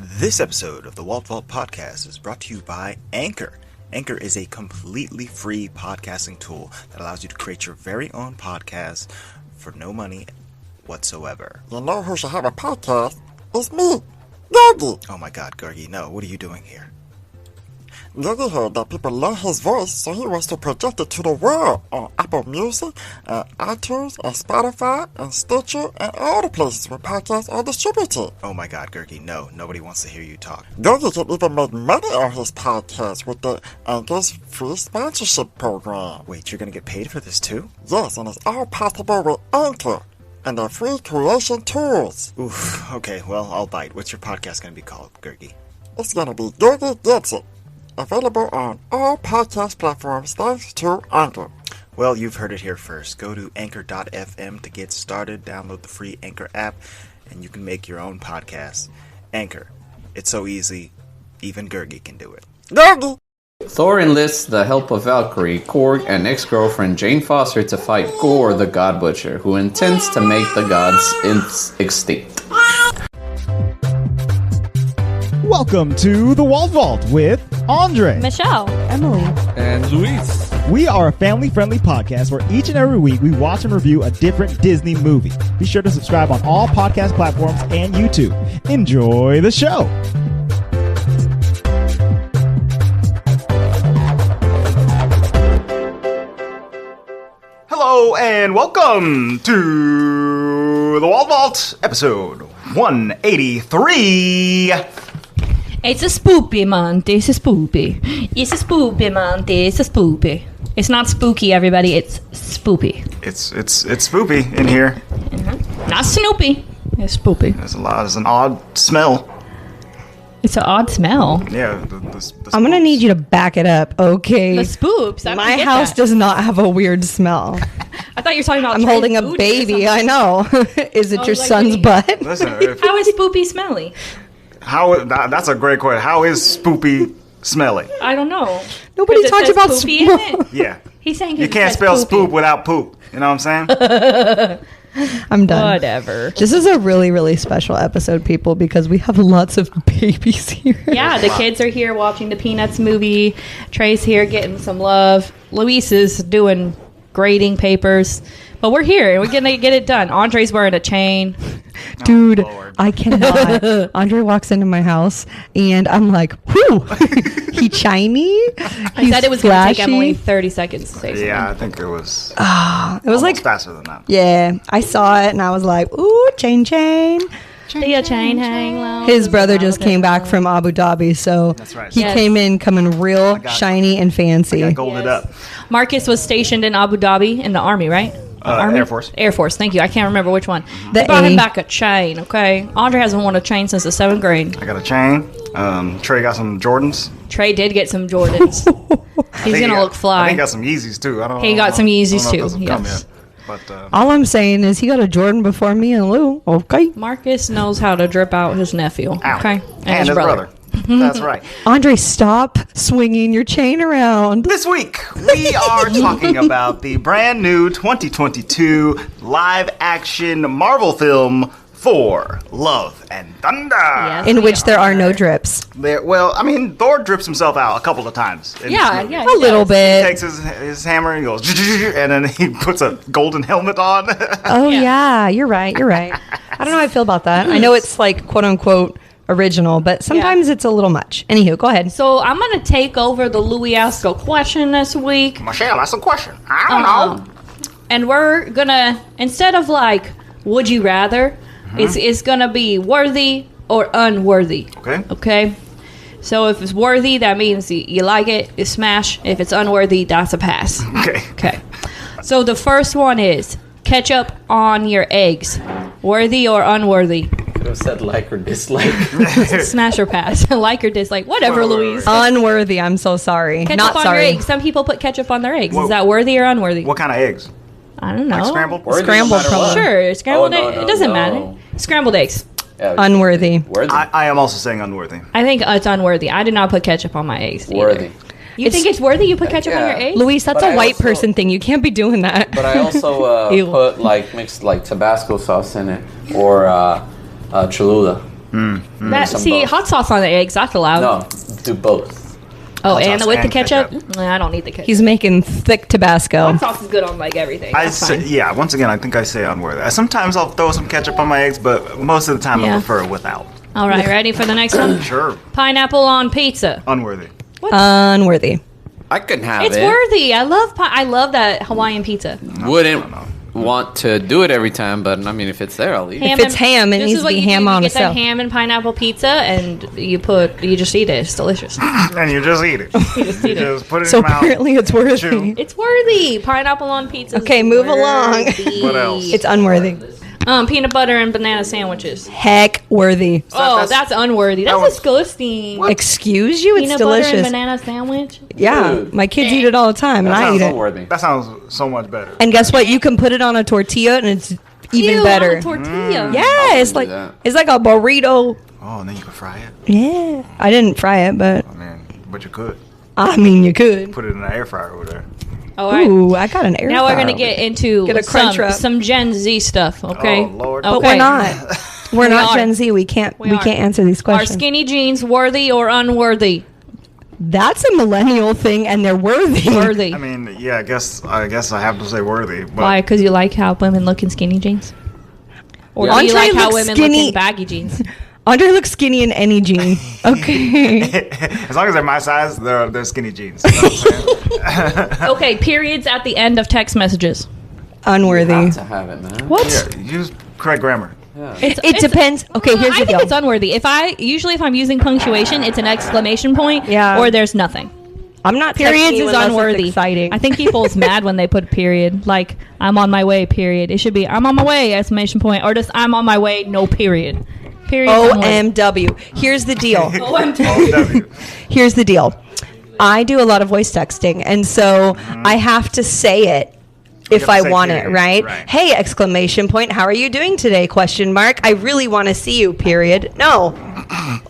This episode of the Walt Vault podcast is brought to you by Anchor. Anchor is a completely free podcasting tool that allows you to create your very own podcast for no money whatsoever. You know who should have a podcast? It's me, Gergie. Oh my god, Gergie, no, what are you doing here? Gergie heard that people love his voice, so he wants to project it to the world on Apple Music, and iTunes, and Spotify, and Stitcher, and all the places where podcasts are distributed. Oh my god, Gergie, no, nobody wants to hear you talk. Gergie can even make money on his podcast with the Anchor's free sponsorship program. Wait, you're gonna get paid for this too? Yes, and it's all possible with Anchor and their free creation tools. Oof, okay, well, I'll bite. What's your podcast gonna be called, Gergie? It's gonna be Gergie Gets It. Available on all podcast platforms thanks to Anchor. Well, you've heard it here first. Go to Anchor.fm to get started. Download the free Anchor app, and you can make your own podcast. Anchor. It's so easy, even Gergie can do it. Gergie! Thor enlists the help of Valkyrie, Korg, and ex-girlfriend Jane Foster to fight Gorr, the God Butcher, who intends to make the gods extinct. Welcome to the Walt Vault with Andre, Michelle, Emily, And Luis. We are a family-friendly podcast where each and every week we watch and review a different Disney movie. Be sure to subscribe on all podcast platforms and YouTube. Enjoy the show. Hello and welcome to the Walt Vault, episode 183. It's a spoopy month. It's a spoopy. It's a spoopy month. It's a spoopy. It's not spooky, everybody. It's spoopy. It's spoopy in here. Not Snoopy. It's spoopy. There's an odd smell. It's an odd smell. Yeah, I'm gonna need you to back it up, okay? The spoops. I My don't get house that. does not have a weird smell. I thought you were talking about. I'm Trey's holding a booty or baby. something. I know. Is it I your was like, son's wait. butt? Listen, How is spoopy smelly? that's a great question. How is spoopy smelly? I don't know. Nobody 'Cause it talks says about poopy in smell. it. Yeah. He's saying You it can't says spell poopy. spoop without poop. You know what I'm saying? I'm done. Whatever. This is a really, really special episode, people, because we have lots of babies here. Yeah, the kids are here watching the Peanuts movie. Trey's here getting some love. Luis is doing grading papers. But we're here and we're going to get it done. Andre's wearing a chain. Dude, Lord. I cannot. Andre walks into my house and I'm like, whew, he shiny. I said it was going to take Emily 30 seconds to say something. Yeah, I think it was It was like, faster than that. yeah, I saw it and I was like, ooh, chain. The chain hang low. His brother just came back from Abu Dhabi, so That's right. he Yes. came in coming real shiny and fancy. I golded up. Marcus was stationed in Abu Dhabi in the Army, right? Army? Air Force. Air Force, thank you. I can't remember which one. The They brought A. him back a chain, okay? Andre hasn't worn a chain since the 7th grade. I got a chain. Trey got some Jordans. Trey did get some Jordans. He's going to look I fly. think he got some Yeezys too. I don't. He got some Yeezys, I don't know if too, those have come yes. yet. But All I'm saying is he got a Jordan before me and Lou. Okay. Marcus knows how to drip out his nephew, ow. okay? And his brother. That's right. Andre, stop swinging your chain around. This week, we are talking about the brand new 2022 live-action Marvel film, Thor, Love and Thunder. Yes. In which there are no drips. Well, I mean, Thor drips himself out a couple of times. in Yeah, this movie. yeah. A little He bit. takes his hammer and he goes, and then he puts a golden helmet on. Oh, Yeah. yeah, you're right. I don't know how I feel about that. I know it's like, quote unquote, original, but sometimes it's a little much. Anywho, go ahead. So I'm going to take over the Louis Ask a Question this week. Michelle, that's a question. I don't know. And we're going to, instead of like, would you rather, it's going to be worthy or unworthy. Okay. Okay? So if it's worthy, that means you like it, it's smash. If it's unworthy, that's a pass. Okay. Okay. So the first one is ketchup on your eggs. Worthy or unworthy? Could have said like or dislike. Smash or pass. Like or dislike. Whatever, Wait. Louise. Unworthy. I'm so sorry. Ketchup Not on sorry. your eggs. Some people put ketchup on their eggs. Whoa. Is that worthy or unworthy? What kind of eggs? I don't know. Like scrambled? Worthy no Scrambled matter what. probably. Sure, scrambled Oh, no, eggs. no, It doesn't no. matter. Scrambled eggs. Yeah, Unworthy. Worthy. I am also saying unworthy. I think it's unworthy. I did not put ketchup on my eggs. either. Worthy. You think it's worthy you put ketchup on your Yeah. eggs? Luis, that's But a I white also- person thing. You can't be doing that. But I also Ew. put like mixed like Tabasco sauce in it or Cholula. See, both. hot sauce on the eggs, that's allowed. No, do both. Oh, Hot and sauce with the and ketchup? ketchup. Nah, I don't need the ketchup. He's making thick Tabasco. Hot sauce is good on like everything. That's fine. Yeah, once again, I think I say unworthy. Sometimes I'll throw some ketchup on my eggs, but most of the time I Yeah. prefer without. All right, ready for the next one? Sure. Pineapple on pizza. Unworthy. Unworthy. I couldn't have It's it. worthy. I love that Hawaiian pizza. Wouldn't want to do it every time, but I mean, if it's there, I'll eat it. If it's ham, it this needs is to what be you ham do. on You a get that cell. ham and pineapple pizza, and you just eat it. It's delicious. And you just eat it. You just eat it. Just put it So in your mouth. apparently it's worthy. Chew. It's worthy. Pineapple on pizza. is Okay, move along. worthy. What else? It's unworthy. Peanut butter and banana sandwiches. Heck worthy. That's unworthy. That's was- disgusting. Excuse you? It's Peanut butter and delicious. banana sandwich. Yeah, Dude. my kids eat it all the time, and I sounds eat it. Unworthy. That sounds so much better. And guess what? You can put it on a tortilla, and it's even Ew, better. on a tortilla. Yeah, it's do like that. it's like a burrito. Oh, and then you can fry it. Yeah, I didn't fry it, but I mean, but you could I mean you could. put it in an air fryer over there. All right. Ooh, I got an air. Now we're fryer gonna over get there. into Get a crunch wrap. some Gen Z stuff. Okay. Oh, Lord. Okay. But we're not. We're not are. Gen Z. We can't. We We are. can't answer these Are questions. skinny jeans worthy or unworthy? That's a millennial thing, and they're worthy. Worthy. I mean, yeah, I guess I have to say worthy. But Why? Because you like how women look in skinny jeans? Or do you Andre like how looks women skinny- look in baggy jeans? Andre looks skinny in any jean. Okay. as long as they're my size, they're skinny jeans. You know what I'm saying? Okay, periods at the end of text messages. Unworthy. Have to have it, man. What? Yeah, use correct grammar. It depends. Okay, here's I the think deal. it's unworthy. If I'm using punctuation, it's an exclamation point, Yeah. or there's nothing. I'm not. Periods texting you is unless it's unworthy. Exciting. I think people's mad when they put period. Like, I'm on my way, period. It should be, I'm on my way, exclamation point, or just, I'm on my way, no period. Period. OMW. Here's the deal. OW. Here's the deal. I do a lot of voice texting, and so I have to say it if have to I say want period, it, right? right. Hey, exclamation point, how are you doing today? Question mark. I really want to see you, period. No.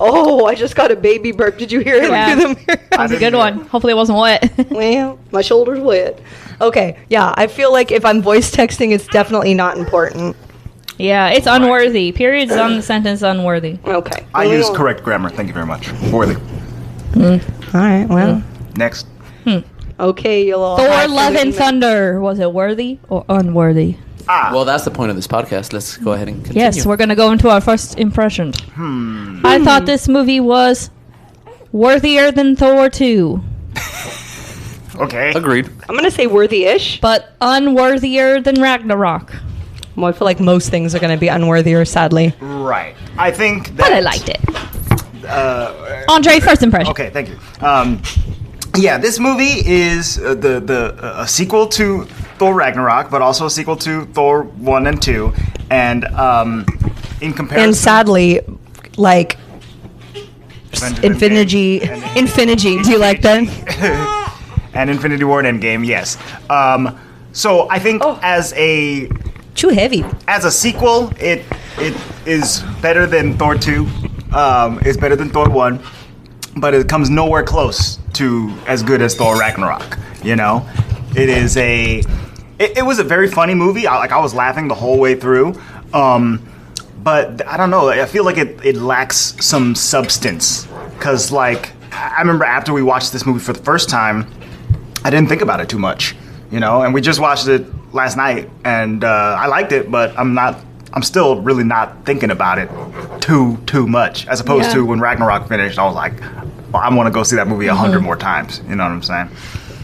Oh, I just got a baby burp. Did you hear it Yeah. through the mirror? That's a good one. Hopefully it wasn't wet. Well, my shoulder's wet. Okay, yeah, I feel like if I'm voice texting, it's definitely not important. Yeah, it's unworthy. Periods on the sentence unworthy. Okay. I moving use on. correct grammar. Thank you very much. Worthy. All right, well. Next. Okay, you little Thor, highfalutin- Love, and Thunder. Was it worthy or unworthy? Well, that's the point of this podcast. Let's go ahead and continue. Yes, we're going to go into our first impressions. I thought this movie was worthier than Thor 2, Okay. Agreed. I'm going to say worthy-ish. but unworthier than Ragnarok. Well, I feel like most things are going to be unworthier, sadly. Right. I think that. But I liked it. Andre, first impression. Okay, thank you. Yeah, this movie is a sequel to Thor Ragnarok, but also a sequel to Thor 1 and 2. And in comparison, And sadly, like, Avengers Infinity. Endgame and- Infinity. Do you like that? and Infinity War and Endgame, yes. So I think as a Too heavy. sequel, it is better than Thor 2. It's better than Thor 1, but it comes nowhere close to as good as Thor Ragnarok. You know, it was a very funny movie. I was laughing the whole way through. But I don't know. I feel like it lacks some substance. Cause like I remember after we watched this movie for the first time, I didn't think about it too much. You know, and we just watched it last night, and I liked it, but I'm still really not thinking about it too much. As opposed to when Ragnarok finished, I was like, well, I want to go see that movie 100 more times. You know what I'm saying?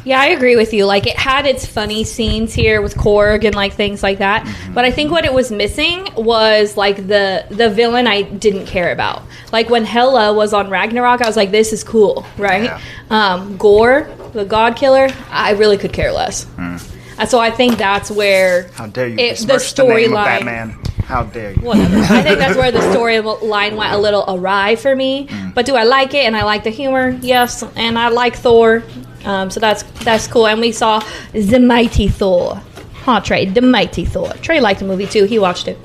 Yeah, I agree with you. Like, it had its funny scenes here with Korg and, like, things like that. But I think what it was missing was, like, the villain I didn't care about. Like, when Hela was on Ragnarok, I was like, this is cool, right? Yeah. Gore, the god killer, I really could care less. And so I think that's where How dare you the besmirch the name of storyline... Batman? How dare you? Whatever. I think that's where the storyline went a little awry for me. But do I like it? And I like the humor? Yes. And I like Thor. So that's cool. And we saw the Mighty Thor. Huh, Trey? The Mighty Thor. Trey liked the movie too. He watched it.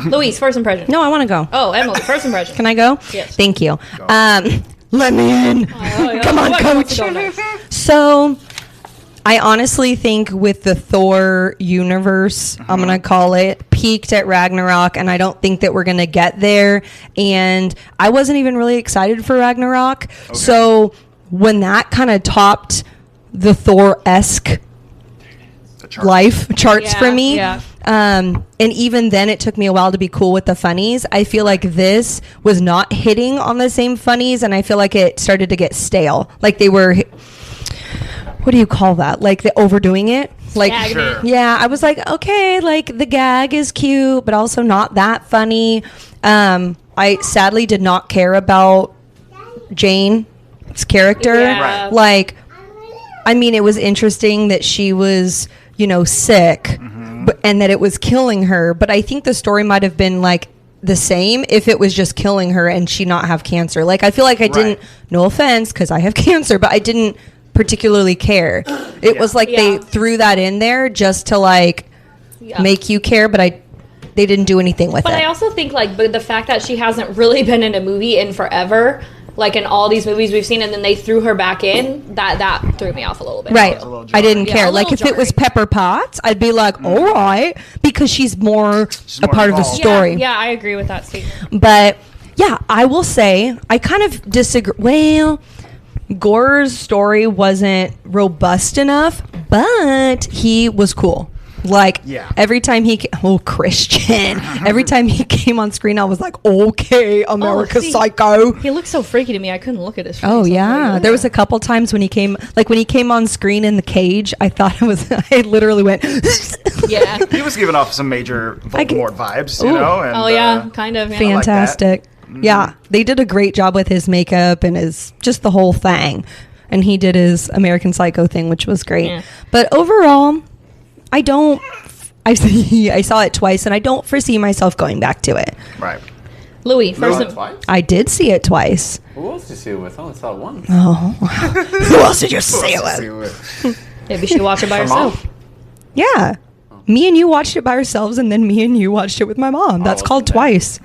Louise, first impression. No, I want to go. Oh, Emily, first impression. Can I go? Yes. Thank you. Let me in. Come on, Who coach. wants to go next? So, I honestly think with the Thor universe, I'm going to call it, peaked at Ragnarok, and I don't think that we're going to get there. And I wasn't even really excited for Ragnarok. Okay. So when that kind of topped the Thor-esque life charts for me, and even then it took me a while to be cool with the funnies. I feel like this was not hitting on the same funnies, and I feel like it started to get stale. Like they were... What do you call that? Like the overdoing it? Like, sure. Yeah, I was like, okay, like the gag is cute, but also not that funny. I sadly did not care about Jane's character. Yeah. Right. Like, I mean, it was interesting that she was, sick, and that it was killing her. But I think the story might have been like the same if it was just killing her and she not have cancer. Like, I feel like I didn't, no offense, because I have cancer, but I didn't particularly care. It was like they threw that in there just to like make you care, but they didn't do anything with it. But I also think like the fact that she hasn't really been in a movie in forever, like in all these movies we've seen, and then they threw her back in, that threw me off a little bit. Right. I didn't care. Like if it was Pepper Potts, I'd be like, all right, because she's more a part of the story. Yeah, I agree with that statement. But yeah, I will say I kind of disagree. Well, Gorr's story wasn't robust enough, but he was cool. Like, every time Christian. Every time he came on screen, I was like, okay, America's Psycho. He looked so freaky to me. I couldn't look at his face. Oh, yeah. There was a couple times when he came on screen in the cage, I thought I literally went, yeah. He was giving off some major Voldemort vibes, you know? And, kind of. Yeah. Fantastic. Yeah, they did a great job with his makeup and just the whole thing. And he did his American Psycho thing, which was great. Yeah. But overall, I saw it twice, and I don't foresee myself going back to it. Right. Louis, twice? I did see it twice. Who else did you see it with? I only saw it once. Oh. Who else did you see it with? Maybe you should watch it by yourself. Yeah. Me and you watched it by ourselves, and then me and you watched it with my mom. That's called twice.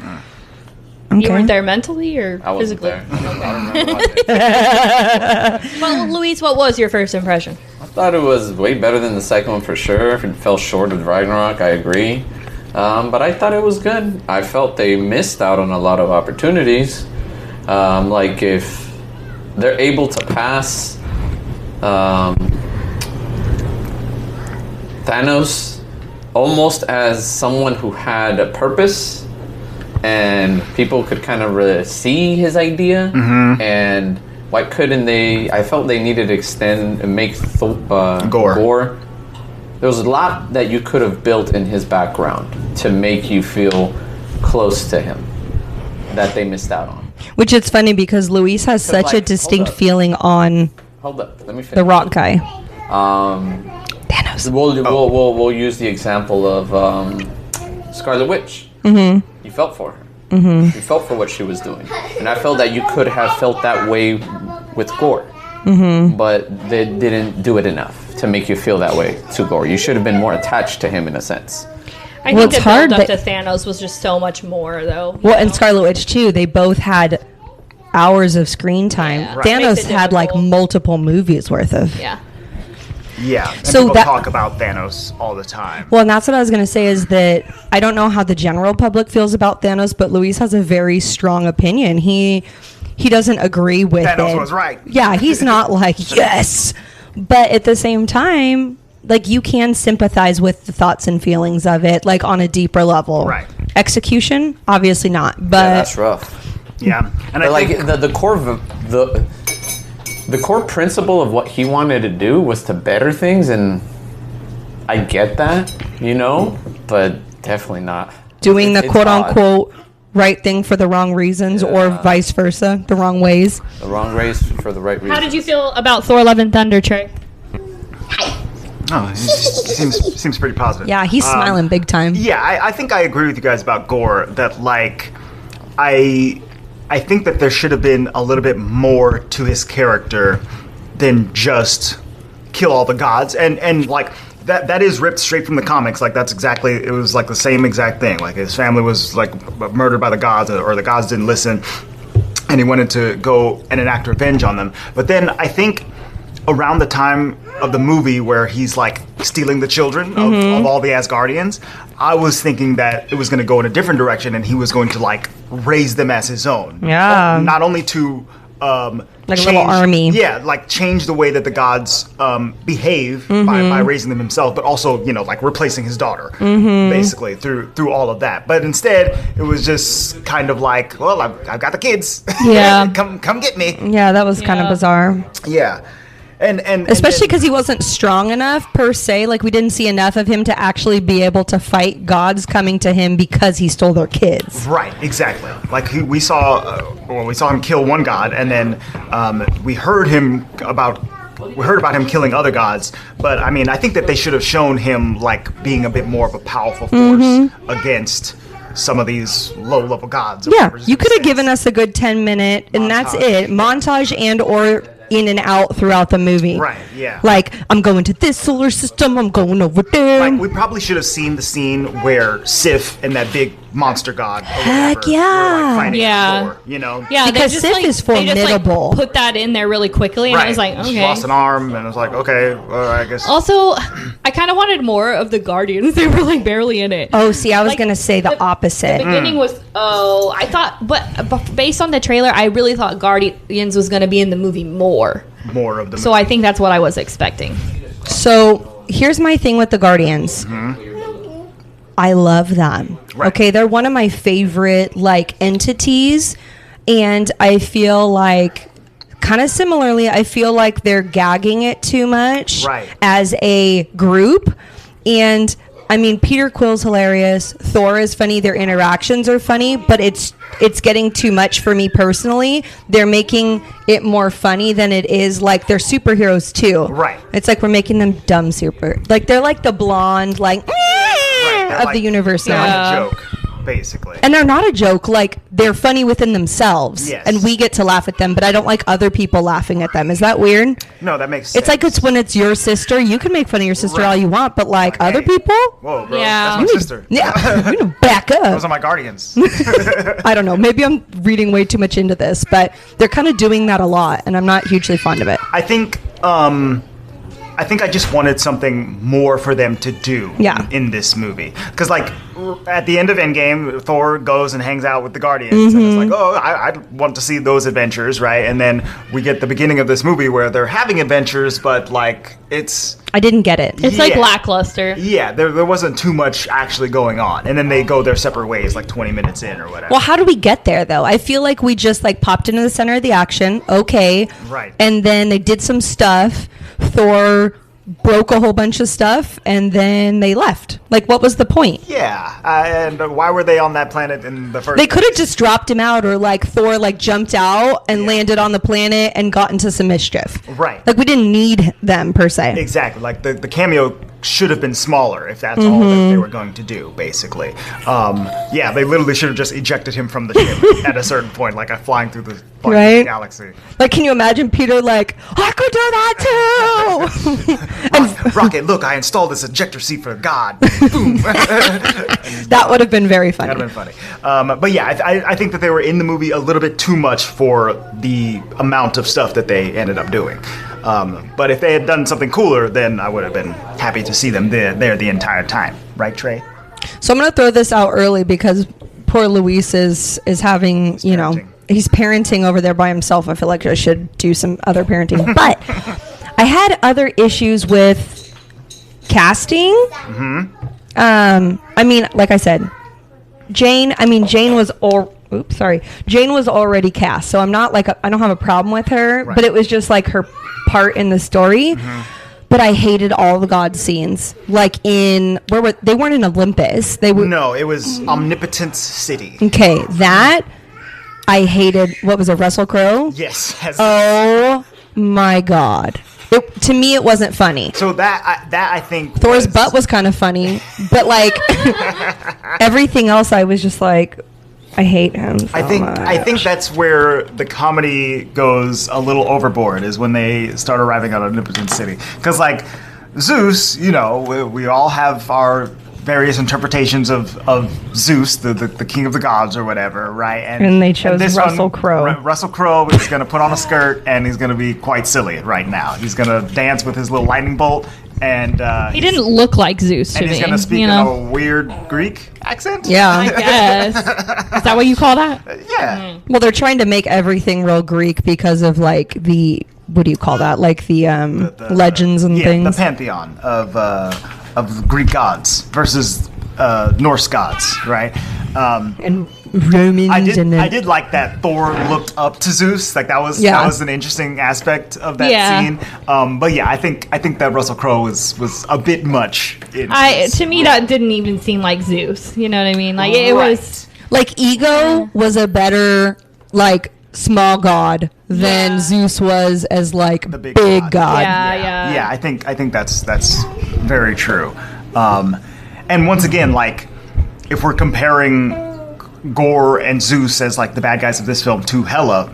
Okay. You weren't there mentally or physically? I wasn't there. Well, Luis, what was your first impression? I thought it was way better than the second one for sure. It fell short of Ragnarok, I agree. But I thought it was good. I felt they missed out on a lot of opportunities. Like if they're able to pass Thanos almost as someone who had a purpose, and people could kind of really see his idea, and why couldn't they? I felt they needed to extend and make Gorr. There was a lot that you could have built in his background to make you feel close to him that they missed out on. Which it's funny because Luis has such a distinct feeling on let me finish. The Rock guy. Thanos. We'll use the example of Scarlet Witch. Mm-hmm. You felt for her. Mm-hmm. You felt for what she was doing. And I felt that you could have felt that way with Gorr. Mm-hmm. But they didn't do it enough to make you feel that way to Gorr. You should have been more attached to him in a sense. I think the build up to Thanos was just so much more, though. Well, and Scarlet Witch, too. They both had hours of screen time. Yeah. Right. Thanos had, like, multiple movies worth of... Yeah, and so people talk about Thanos all the time. Well, and that's what I was going to say is that I don't know how the general public feels about Thanos, but Luis has a very strong opinion. He doesn't agree with Thanos was right. Yeah, he's not like, yes. But at the same time, like, you can sympathize with the thoughts and feelings of it, like, on a deeper level. Right. Execution, obviously not. But yeah, that's rough. Yeah. And I think the core principle of what he wanted to do was to better things, and I get that, but definitely not. Doing the quote-unquote right thing for the wrong reasons, or vice versa, the wrong ways. The wrong ways for the right reasons. How did you feel about Thor: Love and Thunder, Trey? Oh, he seems pretty positive. Yeah, he's smiling big time. Yeah, I think I agree with you guys about Gorr, that, like, I think that there should have been a little bit more to his character than just kill all the gods. And like, that is ripped straight from the comics. Like, it was like the same exact thing. Like, his family was, like, murdered by the gods, or the gods didn't listen, and he wanted to go and enact revenge on them. But then I think around the time of the movie where he's like stealing the children of all the Asgardians, I was thinking that it was going to go in a different direction and he was going to like raise them as his own. Yeah. Not only to like a little army. Yeah, like change the way that the gods behave by raising them himself, but also, you know, like replacing his daughter, basically, through all of that. But instead, it was just kind of like, well, I've got the kids. Yeah. come get me. Yeah, that was kind of bizarre. Yeah. And especially because he wasn't strong enough per se. Like we didn't see enough of him to actually be able to fight gods coming to him because he stole their kids. Right, exactly. Like we saw him kill one god, and then we heard about him killing other gods. But I mean, I think that they should have shown him like being a bit more of a powerful force against some of these low-level gods. Yeah, you could have given us a good 10-minute, and that's it. Montage and or in and out throughout the movie. Right, yeah. Like, I'm going to this solar system, I'm going over there. Like, we probably should have seen the scene where Sif and that big monster god Heck yeah. were like fighting Yeah. Thor, you know? Yeah, Because they just, Sif like, is they just, like, formidable. put that in there really quickly, and Right. I was like, She okay. lost an arm, and I was like, okay, I guess. Also, I kind of wanted more of the Guardians. They were like barely in it. Oh, see, I was Like, going to say the opposite. The beginning was I thought, but based on the trailer, I really thought Guardians was going to be in the movie more. More of them. So I think that's what I was expecting. So here's my thing with the Guardians. I love them. Right. Okay, they're one of my favorite like entities, and I feel like kind of similarly, I feel like they're gagging it too much Right. as a group. And I mean, Peter Quill's hilarious. Thor is funny. Their interactions are funny, but it's getting too much for me personally. They're making it more funny than it is. Like they're superheroes too. Right. It's like we're making them dumb super. Like they're like the blonde like They're of like- the universe they're now. like a joke, basically. And they're not a joke. Like they're funny within themselves, Yes. and we get to laugh at them. But I don't like other people laughing at them. Is that weird? No, that makes sense. It's like it's when it's your sister. You can make fun of your sister all you want, but like Hey. other people, Whoa, bro. Yeah. That's my sister. yeah, you know, back Those up. are my guardians. I don't know. Maybe I'm reading way too much into this, but they're kind of doing that a lot, and I'm not hugely fond of it. I think I just wanted something more for them to do Yeah. in this movie. Because, like, at the end of Endgame, Thor goes and hangs out with the Guardians. And it's like, oh, I want to see those adventures, right? And then we get the beginning of this movie where they're having adventures, but, like, it's... I didn't get it. It's like Yeah. lackluster. Yeah, there wasn't too much actually going on. And then they go their separate ways, like 20 minutes in or whatever. Well, how do we get there though? I feel like we just like popped into the center of the action. Okay. Right. And then they did some stuff. Thor broke a whole bunch of stuff, and then they left. Like, what was the point? Yeah, and why were they on that planet in the first They could have place? just dropped him out, or like Thor like jumped out and landed on the planet and got into some mischief. Right. Like we didn't need them per se. Exactly. Like the cameo should have been smaller if that's all that they were going to do, basically. Yeah, they literally should have just ejected him from the ship at a certain point, like flying through the fucking Right. galaxy. Like, can you imagine Peter like, I could do that too? Rocket, look, I installed this ejector seat for God. Boom. That would have been very funny. That'd have been funny. But yeah, I think that they were in the movie a little bit too much for the amount of stuff that they ended up doing. But if they had done something cooler, then I would have been happy to see them there the entire time. Right, Trey? So I'm going to throw this out early because poor Luis is having, you know, parenting. he's parenting over there by himself. I feel like I should do some other parenting. But I had other issues with casting. I mean, like I said, Jane was Jane was already cast. So I'm not like, I don't have a problem with her, Right. but it was just like her part in the story. But I hated all the god scenes. Like they weren't in Olympus. They were No, it was Omnipotence City. okay. That I hated. What was it, Russell Crowe? Yes. Oh my god! To me, it wasn't funny. So that I think Thor's butt was kind of funny, but like everything else, I was just like, I hate him. So I much. think that's where the comedy goes a little overboard, is when they start arriving at Omnipotence City. Because like Zeus, you know, we all have our various interpretations of Zeus, the king of the gods or whatever, right? And they chose this Russell Crowe. Russell Crowe is going to put on a skirt and he's going to be quite silly right now. He's going to dance with his little lightning bolt, and he didn't look like Zeus to and me. he's going to speak in a weird Greek accent. Yeah. I guess. Is that what you call that? Yeah. Well, they're trying to make everything real Greek because of like the what do you call that? Like the legends and things. The pantheon of Greek gods versus Norse gods, right? And Romans. I did like that Thor looked up to Zeus. Like that was an interesting aspect of that scene. But yeah, I think that Russell Crowe was a bit much. To me, that didn't even seem like Zeus. You know what I mean? Like it was like Ego was a better like small god than Zeus was as like the big god. Yeah. I think that's very true. And once again, like if we're comparing Gorr and Zeus as like the bad guys of this film to Hela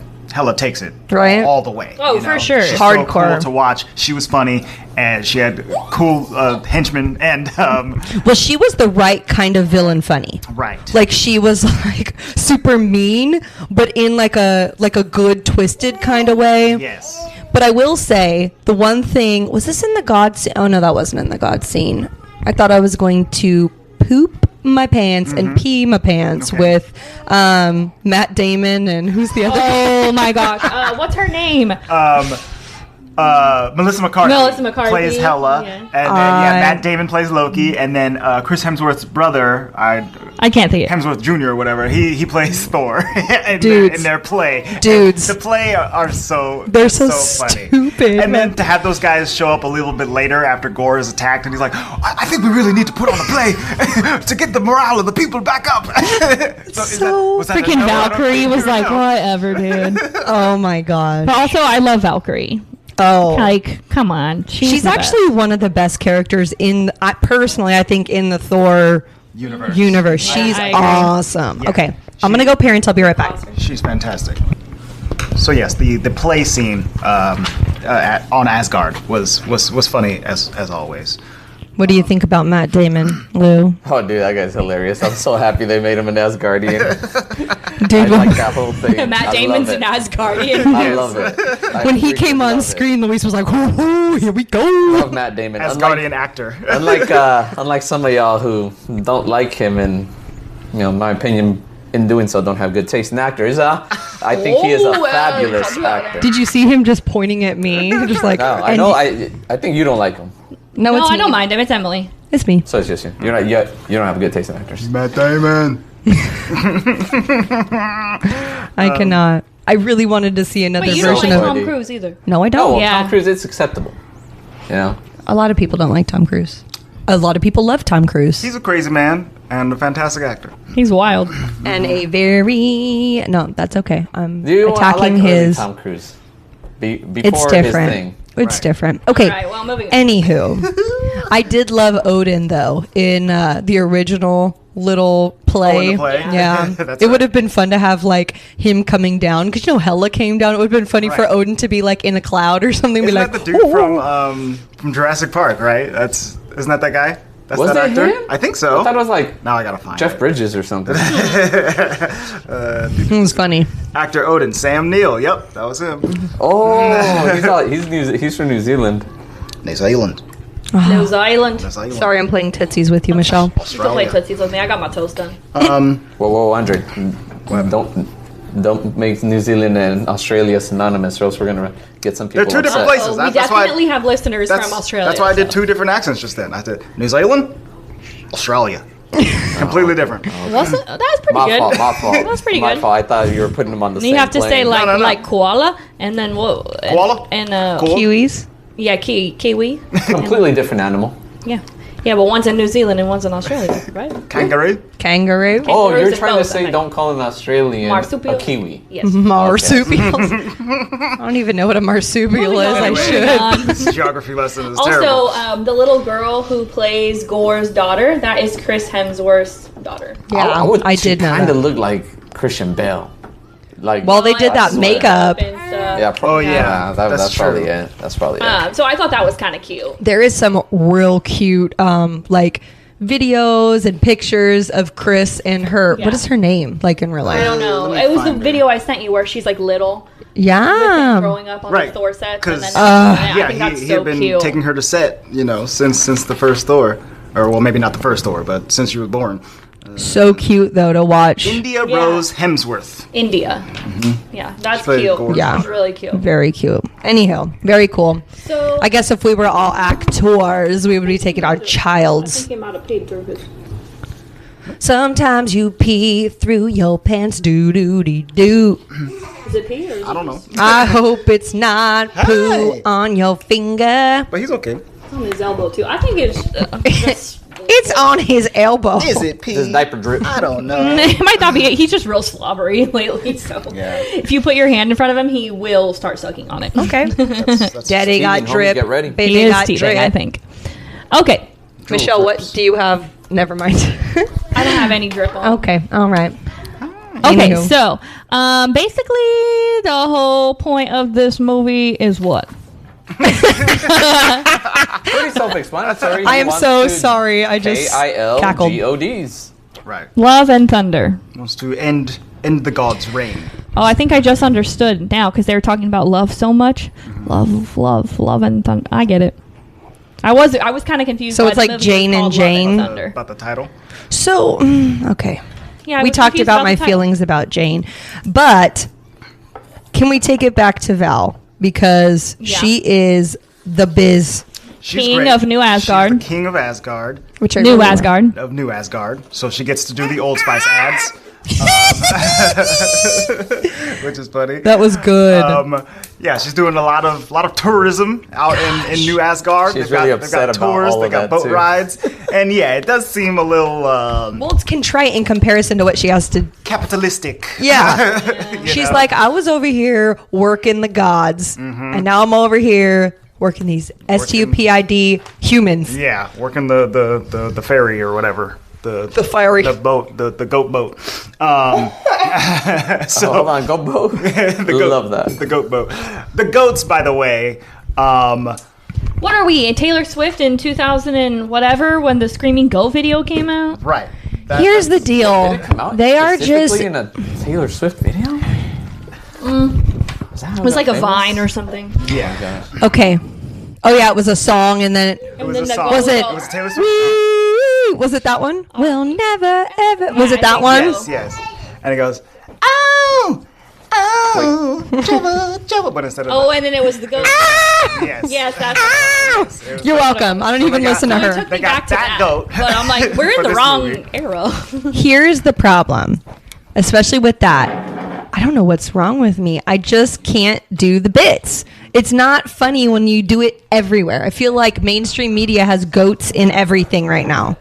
takes it all the way. Oh, for sure. She's Hardcore. so cool to watch. She was funny, and she had cool henchmen, and well, she was the right kind of villain funny. right. Like she was like super mean, but in like a good twisted kind of way. Yes. But I will say the one thing was this in the God scene? Oh no, that wasn't in the God scene. I thought I was going to poop my pants and pee my pants with Matt Damon and who's the other? Oh my gosh! What's her name? Melissa McCarthy plays Hela, Yeah. and then Matt Damon plays Loki, and then Chris Hemsworth's brother, I can't think of it. Hemsworth Jr. or whatever, he plays Thor in their play. Dudes. The play are so They're so funny. stupid. And then to have those guys show up a little bit later after Gorr is attacked, and he's like, I think we really need to put on a play to get the morale of the people back up. Was that Freaking a no? I don't Valkyrie think was you like, know. whatever, dude. Oh my god. But also, I love Valkyrie. Oh. Like, come on. She's the actually best. one of the best characters personally, I think, in the Thor universe. She's I agree. awesome. Yeah. Okay, I'm gonna go parents. I'll be right back. She's fantastic. So yes, the play scene on Asgard was funny as always. What do you think about Matt Damon, Lou? Oh, dude, that guy's hilarious. I'm so happy they made him an Asgardian. Dude, I like that whole thing. Matt I Damon's love an it. Asgardian. I love it. when he came on screen, Luis was like, "Oh, here we go." love Matt Damon. Asgardian actor. Unlike some of y'all who don't like him and, in my opinion, in doing so, don't have good taste in actors. I think he is a fabulous actor. Did you see him just pointing at me, just like? No, I know. I think you don't like him. No, No, it's I me. don't mind him. It's Emily. It's me. So it's just you. You don't have a good taste in actors. Matt Damon. I cannot. I really wanted to see another Wait, you don't version like of. Tom Cruise either. No, I No, don't. well, Yeah. Tom Cruise, it's acceptable. You know. A lot of people don't like Tom Cruise. A lot of people love Tom Cruise. He's a crazy man and a fantastic actor. He's wild. And a very that's okay. I'm I attacking like early his. Tom Cruise. Before It's different. his thing. It's Right. different. Okay. All right, well, moving on. Anywho, I did love Odin though in the original little play. Oh, in the play? Yeah, That's it would right. have been fun to have like him coming down because Hela came down. It would have been funny for Right. Odin to be like in a cloud or something. Isn't be like that the dude "Oh." from Jurassic Park, right? Isn't that guy? That's Was that that actor? him? I think so. I thought it was like Now I gotta find Jeff it. Bridges or something. It was funny. Actor Odin, Sam Neill. Yep, that was him. Oh, he's from New Zealand. New Zealand. Nose Island. Sorry, I'm playing tootsies with you, Michelle. You can play Tootsies with me. I got my toast done. Whoa, Andre! Don't make New Zealand and Australia synonymous, or else we're gonna get some people. They're two different upset. places. Oh, we That's why- definitely have listeners from Australia. That's why I did so. 2 different accents just then. I did New Zealand, Australia. Completely different. Was it? That was pretty My good. fault. That was pretty My good. fault. I thought you were putting them on the And same you have to say plane. like No. like koala, and then what? Koala? And Cool. Kiwis. yeah, kiwi. Completely different animal. Yeah, but one's in New Zealand and one's in Australia, right? Kangaroo. Kangaroo. Oh, Kangaroos you're and trying to both, I say think. don't call an Australian Marsupial. a kiwi. Yes. Marsupials. I don't even know what a marsupial is. I Moving should. on. This geography lesson is terrible. Also, the little girl who plays Gorr's daughter, that is Chris Hemsworth's daughter. Yeah, I did know Kind that. of look like Christian Bale. Like Well, they did that swear. makeup. And stuff. Yeah. Oh, yeah. That's That's probably true. it. That's probably it. So I thought that was kind of cute. There is some real cute, like videos and pictures of Chris and her. Yeah. What is her name like in real life? I don't know. Let me It was the find video I sent you where she's like little. Yeah. With him growing up on Right, the Thor sets. 'cause, And then, yeah, I think that's he so had been cute. taking her to set, since the first Thor, or well, maybe not the first Thor, but since she was born. So cute though to watch. India Yeah. Rose Hemsworth. India. Yeah, that's Very cute. gorgeous. Yeah. It's really cute. Very cute. Anyhow, very cool. So I guess if we were all actors, we would be taking our I childs. think he might have paid through his. Sometimes you pee through your pants, doo doo dee doo. Is it pee or is I don't know, I hope it's not poo Hey. on your finger. but he's okay. It's on his elbow too. I think it's just. It's on his elbow. Is it pee? His diaper drip. I don't know. It might not be. He's just real slobbery lately. So Yeah. if you put your hand in front of him, he will start sucking on it. Okay. That's Daddy got Teething, homie, drip. get ready. Baby He is got teething, drip. I think. Okay, Michelle, what drips. do you have? Never mind. I don't have any drip on. Okay. All right. Okay, Anywho. so basically the whole point of this movie is what? Pretty self-explanatory. I am so sorry. I just cackled. KILGODs. Right. Love and thunder. Wants to end the god's reign. Oh, I think I just understood now because they were talking about love so much. Love and thunder. I get it. I was kind of confused. So why it's the like movie was Jane and called Love Jane? Thunder. About the title. So, okay. Yeah, I We was talked confused about my the title. feelings about Jane, but can we take it back to Val because Yeah. she is the biz, She's King great. of New Asgard. She's the king of Asgard. which I New really like. Asgard. Of New Asgard. So she gets to do the Old Spice ads. Which is funny. That was good. Yeah, she's doing a lot of tourism out in New Asgard. She's really upset they've got about tours, all they of got that, boat too. rides, and yeah, it does seem a little Well, it's contrite in comparison to what she has to. capitalistic. Yeah. You She's know? like, I was over here working the gods, and now I'm over here working these STUPID humans. Yeah, working the ferry or whatever. The ferry. the boat, the goat boat. So Hold on, go boat. Love that. The goat boat. The goats, by the way. What are we? Taylor Swift in 2000 and whatever when the Screaming Goat video came out? Right. Here's the deal. Did it come out They are just. specifically in a Taylor Swift video? It was like a Vine or something. Yeah. Okay. Oh, yeah, it was a song, and then. It was a then the song. goat Was it- boat. It was Taylor Swift. Woo! Was it that one? We'll never ever. Was I it that think one? so. Yes. And it goes, oh, Jabba. But instead of Oh, and then it was the goat. yes. Yes, that's. It was- You're welcome. I don't even got- listen to It her. took They me got back to that that. goat. But I'm like, we're For in the this wrong movie. era. Here's the problem, especially with that. I don't know what's wrong with me. I just can't do the bits. It's not funny when you do it everywhere. I feel like mainstream media has goats in everything right now.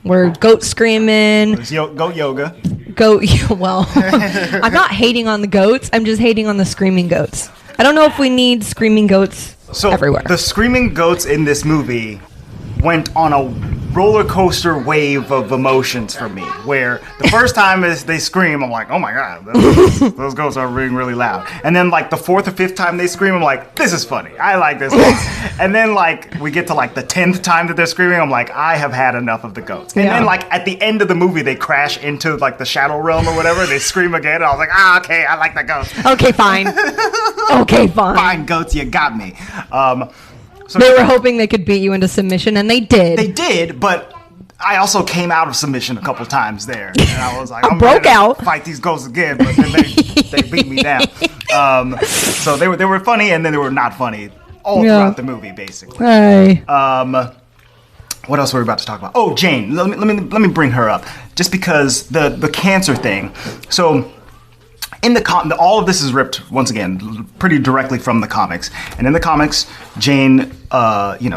We're goat screaming, It's goat yoga. goat. Well, I'm not hating on the goats. I'm just hating on the screaming goats. I don't know if we need screaming goats So everywhere. the screaming goats in this movie went on a roller coaster wave of emotions for me. Where the first time they scream, I'm like, oh my god, those goats are being really loud. And then like the fourth or fifth time they scream, I'm like, this is funny. I like this. And then like we get to like the 10th time that they're screaming, I'm like, I have had enough of the goats. And Yeah. then like at the end of the movie, they crash into like the shadow realm or whatever. They scream again. And I was like, okay, I like the goats. Okay, fine. Okay, fine. Fine, goats, you got me. So They were hoping they could beat you into submission, and they did. They did, but I also came out of submission a couple times there, and I was like, I'm broke ready to out. fight these ghosts again, but then they beat me down. So they were funny, and then they were not funny all Yeah. throughout the movie, basically. Hey. What else were we about to talk about? Oh, Jane. Let me bring her up, just because the cancer thing. So. In the all of this is ripped once again pretty directly from the comics, and in the comics, Jane,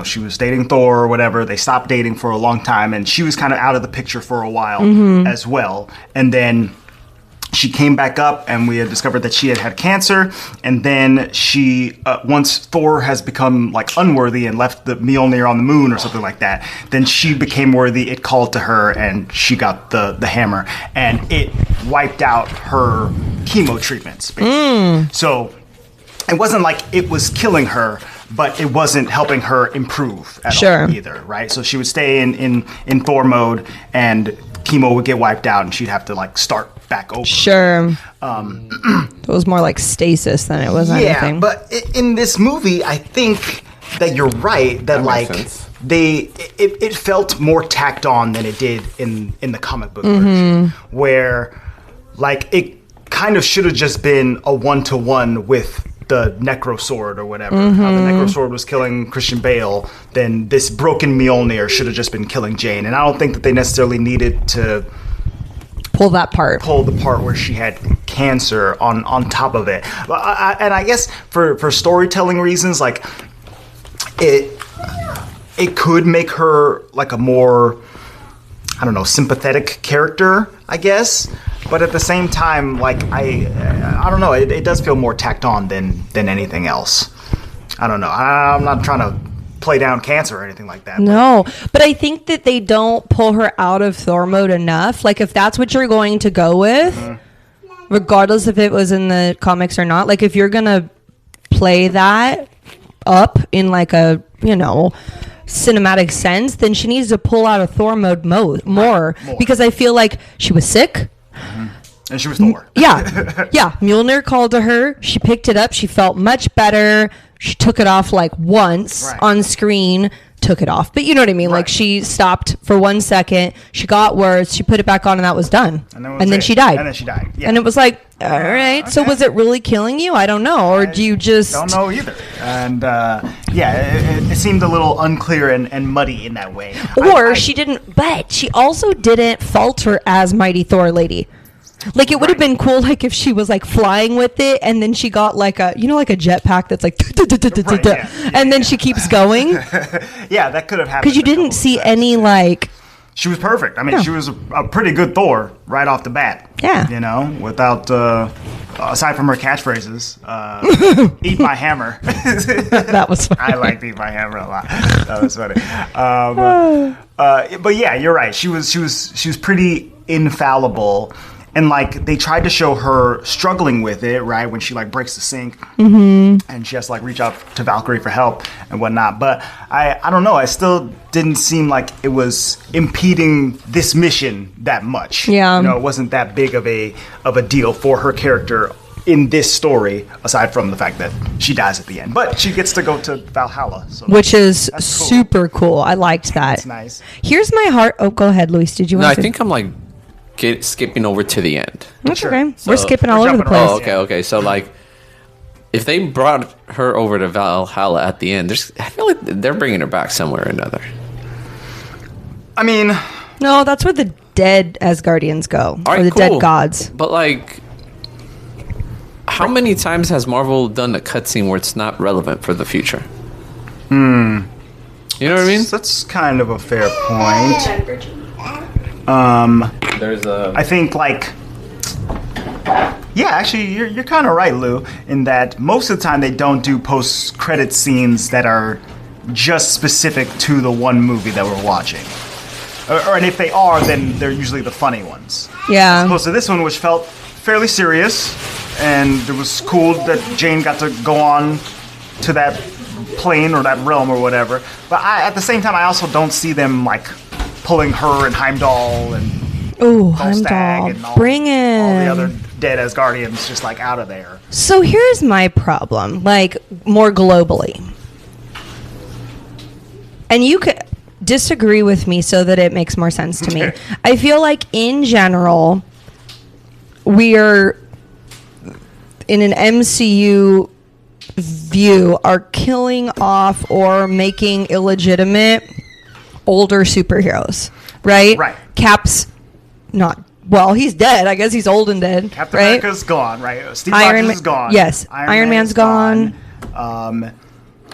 she was dating Thor or whatever. They stopped dating for a long time, and she was kind of out of the picture for a while as well. And then she came back up, and we had discovered that she had had cancer. And then she, once Thor has become like unworthy and left the Mjolnir on the moon or something like that, then she became worthy. It called to her, and she got the hammer, and it wiped out her chemo treatments. Basically. So it wasn't like it was killing her, but it wasn't helping her improve at Sure. all either, right? So she would stay in Thor mode, and chemo would get wiped out, and she'd have to like start back over. Sure. It was more like stasis than it was Yeah, anything. but in this movie, I think that you're right that makes like sense. it felt more tacked on than it did in the comic book Mm-hmm. version, where like it kind of should have just been a 1-to-1 with the Necro Sword or whatever. How the Necro Sword was killing Christian Bale, then this broken Mjolnir should have just been killing Jane. And I don't think that they necessarily needed to pull that part. pull the part where she had cancer on top of it. And I guess for storytelling reasons, like it could make her like a more, I don't know, sympathetic character, I guess. But at the same time, like I don't know, it does feel more tacked on than anything else. I don't know. I'm not trying to play down cancer or anything like that. No, but I think that they don't pull her out of Thor mode enough. Like, if that's what you're going to go with, regardless if it was in the comics or not, like, if you're going to play that up in, like, a, you know, cinematic sense, then she needs to pull out of Thor mode more. Because I feel like she was sick. And she was Thor. Yeah. Mjolnir called to her. She picked it up. She felt much better. She took it off like once on screen, took it off. But you know what I mean? Like, she stopped for 1 second. She got words. She put it back on, and that was done. And then she died. Yeah. And it was like, all right. So was it really killing you? I don't know. Or do you just... don't know either. And it seemed a little unclear and muddy in that way. Or she didn't... But she also didn't falter as Mighty Thor lady. Like, it would have been cool, like, if she was, like, flying with it, and then she got, like, a, you know, like a jetpack that's, like, and then she keeps going. Yeah, that could have happened. Because you didn't see any, like... She was perfect. I mean, she was a pretty good Thor right off the bat. Yeah. You know, without, aside from her catchphrases, eat my hammer. That was funny. I liked eat my hammer a lot. That was funny. But yeah, you're right. She was pretty infallible. And, like, they tried to show her struggling with it, right, when she, like, breaks the sink. And she has to, like, reach out to Valkyrie for help and whatnot. But I don't know. I still didn't seem like it was impeding this mission that much. Yeah. You know, it wasn't that big of a deal for her character in this story, aside from the fact that she dies at the end. But she gets to go to Valhalla. So which is that's cool. super cool. I liked that. That's nice. Here's my heart... Oh, go ahead, Luis. Did you want No, I to... think I'm, like, skipping over to the end. That's Sure. okay. So- We're skipping all We're over the jumping place. around. Okay. So, like, if they brought her over to Valhalla at the end, I feel like they're bringing her back somewhere or another. I mean... No, that's where the dead Asgardians go. All right, or the cool. dead gods. But, like, how many times has Marvel done a cutscene where it's not relevant for the future? You know what I mean? That's kind of a fair point. There's a... I think, like, yeah, actually, you're kind of right, Lou, in that most of the time they don't do post-credit scenes that are just specific to the one movie that we're watching. And if they are, then they're usually the funny ones. Yeah. As opposed to this one, which felt fairly serious, and it was cool that Jane got to go on to that plane or that realm or whatever. But at the same time, I also don't see them, like, pulling her and Heimdall and Oh, Volstagg Heimdall. and all Bring the other him. dead Asgardians just, like, out of there. So here's my problem, like, more globally. And you could disagree with me so that it makes more sense to me. Okay. I feel like, in general, we are, in an MCU view, are killing off or making illegitimate older superheroes, right? Right. Cap's not... Well, he's dead. I guess he's old and dead. Captain right? America's gone, right? Steve Iron Rogers is gone. Yes. Iron Man's gone.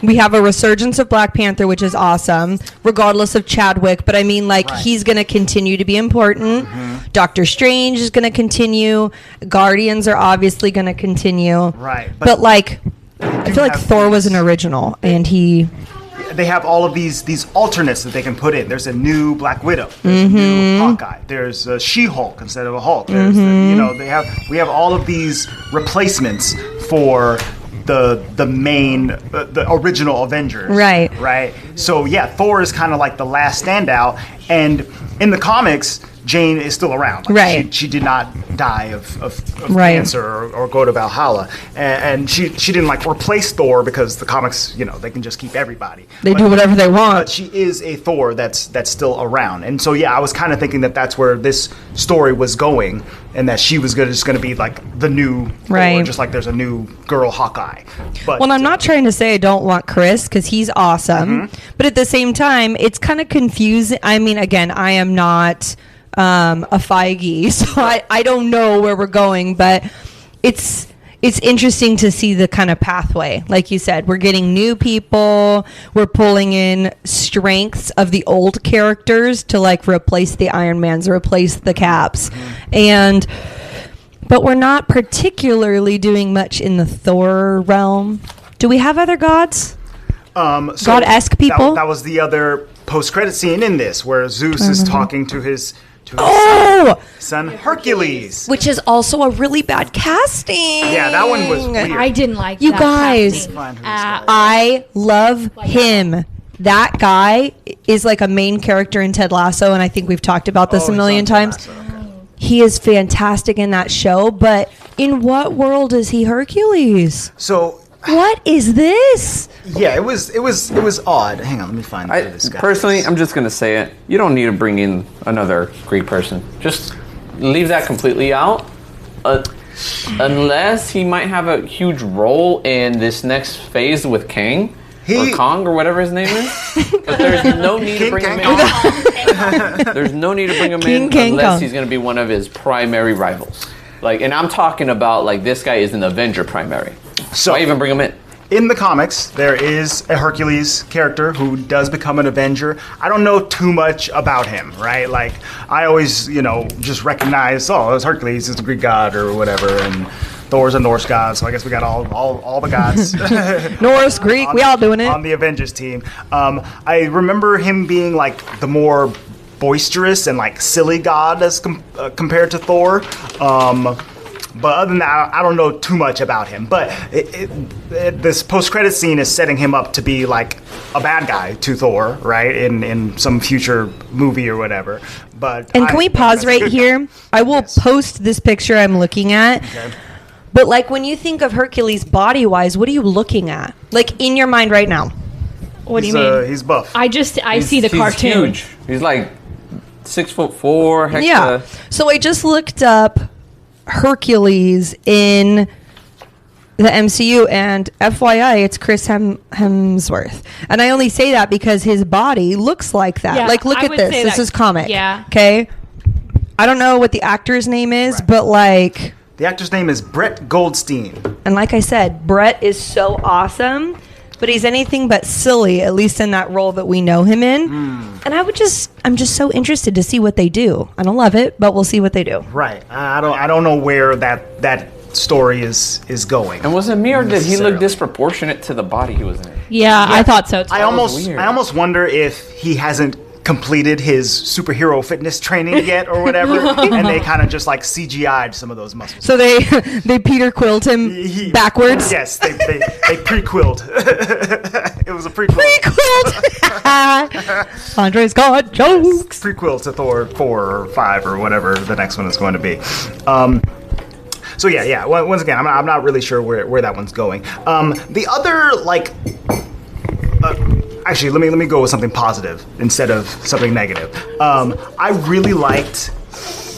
We have a resurgence of Black Panther, which is awesome, regardless of Chadwick. But I mean, like, Right. he's going to continue to be important. Doctor Strange is going to continue. Guardians are obviously going to continue. Right, But like, I feel like have Thor was these- an original, and he... They have all of these alternates that they can put in. There's a new Black Widow. There's a new Hawkeye. There's a She-Hulk instead of a Hulk. There's we have all of these replacements for the main, the original Avengers. Right. Right. So yeah, Thor is kind of like the last standout, and in the comics, Jane is still around. Like, right. She did not die of cancer or go to Valhalla, and she didn't like replace Thor because the comics, they can just keep everybody. They do whatever they want. But she is a Thor that's still around, and so yeah, I was kind of thinking that that's where this story was going, and that she was just going to be like the new Thor, just like there's a new girl Hawkeye. But well, I'm not trying to say I don't want Chris because he's awesome, but at the same time, it's kind of confusing. I mean, again, I am not a Feige, so I don't know where we're going, but it's interesting to see the kind of pathway. Like you said, we're getting new people, we're pulling in strengths of the old characters to like replace the Iron Mans, replace the Caps, but we're not particularly doing much in the Thor realm. Do we have other gods? So God-esque people? That was the other post-credit scene in this, where Zeus is talking to his son Hercules, which is also a really bad casting. Yeah, that one was weird. I didn't like you that guys. I love him. That guy is like a main character in Ted Lasso, and I think we've talked about this a million times. He is fantastic in that show, but in what world is he Hercules? So what is this? Yeah, it was odd. Hang on, let me find this guy. Personally, I'm just gonna say it. You don't need to bring in another Greek person. Just leave that completely out. Unless he might have a huge role in this next phase with Kang. Or Kong, or whatever his name is. But there's no need to bring him in. There's no need to bring him in unless he's going to be one of his primary rivals. And I'm talking about, this guy is an Avenger primary. So why even bring him in? In the comics, there is a Hercules character who does become an Avenger. I don't know too much about him, right? I always, just recognize, it's Hercules, it's a Greek god or whatever, and Thor's a Norse god, so I guess we got all the gods. Norse, Greek, we all doing it. On the Avengers team. I remember him being the more boisterous and silly god as compared to Thor. But other than that, I don't know too much about him. But this post-credit scene is setting him up to be a bad guy to Thor, right? In some future movie or whatever. But can we pause right here? I will post this picture I'm looking at. Okay. But when you think of Hercules body-wise, what are you looking at? In your mind right now? What do you mean? He's buff. I see the cartoon. He's huge. He's 6'4". Yeah. So I just looked up Hercules in the MCU, and FYI, it's Chris Hemsworth. And I only say that because his body looks like that. Yeah, look at this. This is comic. Yeah. Okay? I don't know what the actor's name is, but the actor's name is Brett Goldstein. And like I said, Brett is so awesome, but he's anything but silly, at least in that role that we know him in. And I'm just so interested to see what they do. I don't love it, but we'll see what they do. Right. I don't know where that story is going. And was it me, or did he look disproportionate to the body he was in? Yeah, I thought so too. I almost wonder if he hasn't completed his superhero fitness training yet or whatever, and they kind of just CGI'd some of those muscles. So they Peter Quilled him backwards? Yes, they pre-quilled. It was a pre-quill. Pre-quilled! Andre's got jokes. Pre-quill to Thor 4 or 5 or whatever the next one is going to be. So yeah. Once again, I'm not really sure where that one's going. The other actually, let me go with something positive instead of something negative. I really liked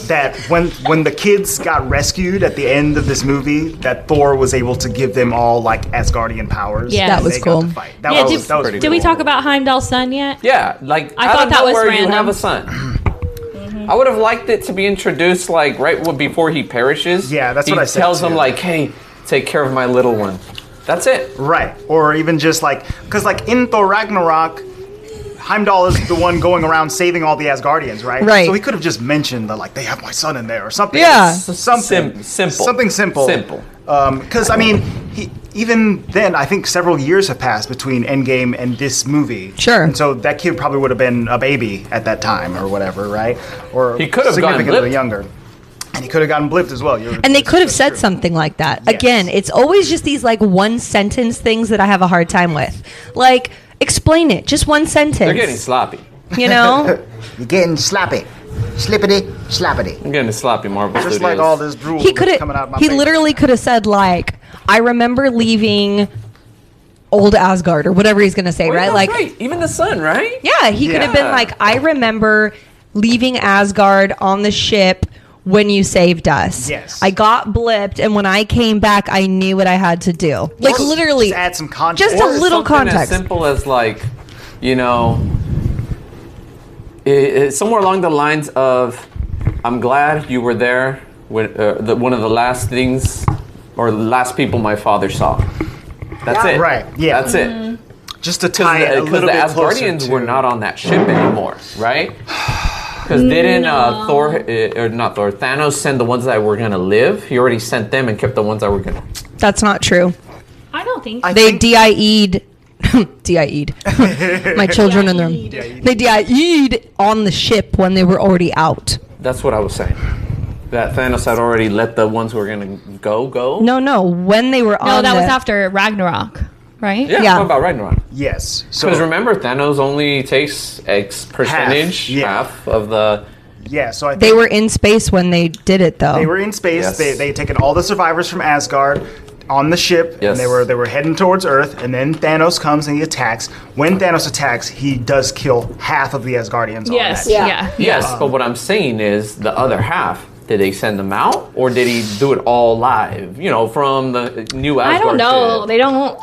that when the kids got rescued at the end of this movie, that Thor was able to give them all Asgardian powers. Yeah, that was cool. That was pretty cool. Did we talk about Heimdall's son yet? Yeah, I thought that was random. You have a son. I would have liked it to be introduced right before he perishes. Yeah, that's what I said. He tells too. him hey, take care of my little one. That's it. Right. Or even just because in Thor Ragnarok, Heimdall is the one going around saving all the Asgardians, right? Right. So he could have just mentioned they have my son in there or something. Yeah. Something simple. Something simple. Simple. Because even then, I think several years have passed between Endgame and this movie. Sure. And so that kid probably would have been a baby at that time or whatever, right? Or he could have gone significantly younger. And he could have gotten blipped as well. And they could have said something like that. Yes. Again, it's always just these like one sentence things that I have a hard time with. Like, explain it. Just one sentence. They're getting sloppy. You know? You're getting sloppy. Slippity, slappity. I'm getting sloppy, Marvel Just Studios. like all this drool He could coming out of my have. He face. literally could have said like, "I remember leaving old Asgard," or whatever he's gonna say, Oh, yeah, right? that's Like, right. Even the sun, right? yeah, he could have been Yeah. like, "I remember leaving Asgard on the ship." When you saved us. Yes. I got blipped, and when I came back, I knew what I had to do. Like, Or literally. just add some context. Just a Or little something context. as simple as like, you know, somewhere along the lines of, "I'm glad you were there when one of the last things or the last people my father saw." That's it. Right, yeah. That's it. Just to tie it a Because little the bit closer Asgardians to... were not on that ship anymore, right? Because didn't Thanos send the ones that were gonna live? He already sent them and kept the ones that were gonna. That's not true. I don't think so. I They think- DIE'd. DIE'd. My children in them. They DIE'd on the ship when they were already out. That's what I was saying. That Thanos had already let the ones who were gonna go. No. When they were on No, that was the- after Ragnarok, right? Yeah. Yeah. What about Ragnarok? Yes. So, Because remember, Thanos only takes X percentage, half of the. yeah, so I think They were in space when they did it, though. they were in space. Yes. They had taken all the survivors from Asgard on the ship, Yes. and they were heading towards Earth. And then Thanos comes and he attacks. When Thanos attacks, he does kill half of the Asgardians. Yes. On that ship. Yeah. Yes, but what I'm saying is the other half. Did they send them out, or did he do it all live? You know, from the new Asgard. I don't know. ship?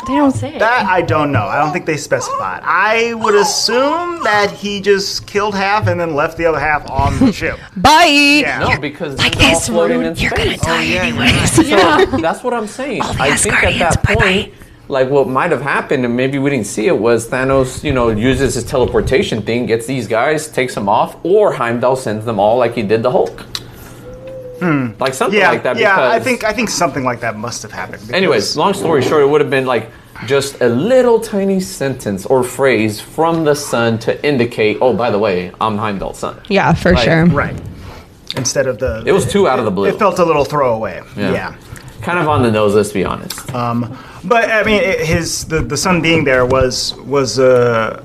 They don't say. That I don't know. I don't think they specified. I would assume that he just killed half and then left the other half on the ship. Bye! Yeah. No, because then they're all floating in space. Yeah. That's what I'm saying. I think at that point, like what might have happened, and maybe we didn't see it, was Thanos, uses his teleportation thing, gets these guys, takes them off, or Heimdall sends them all like he did the Hulk. Like something Yeah, like that. yeah. Because, I think something like that must have happened. because- anyways, long story short, it would have been like just a little tiny sentence or phrase from the sun to indicate, oh, by the way, I'm Heimdall's son. Yeah, for Like, sure. right. Instead of the, It was too out of the blue. it felt a little throwaway. Yeah. Kind of on the nose, let's be honest. But I mean, the son being there was a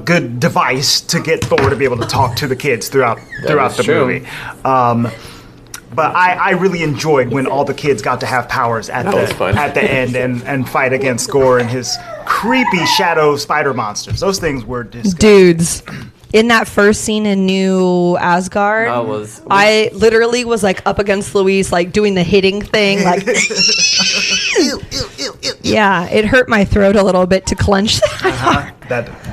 good device to get Thor to be able to talk to the kids throughout is the true. movie. But I really enjoyed when all the kids got to have powers at That was fun. the end and fight against Gorr and his creepy shadow spider monsters. Those things were disgusting. Dudes. In that first scene in New Asgard, That was- I literally was like up against Luis, like doing the hitting thing, like yeah, it hurt my throat a little bit to clench that.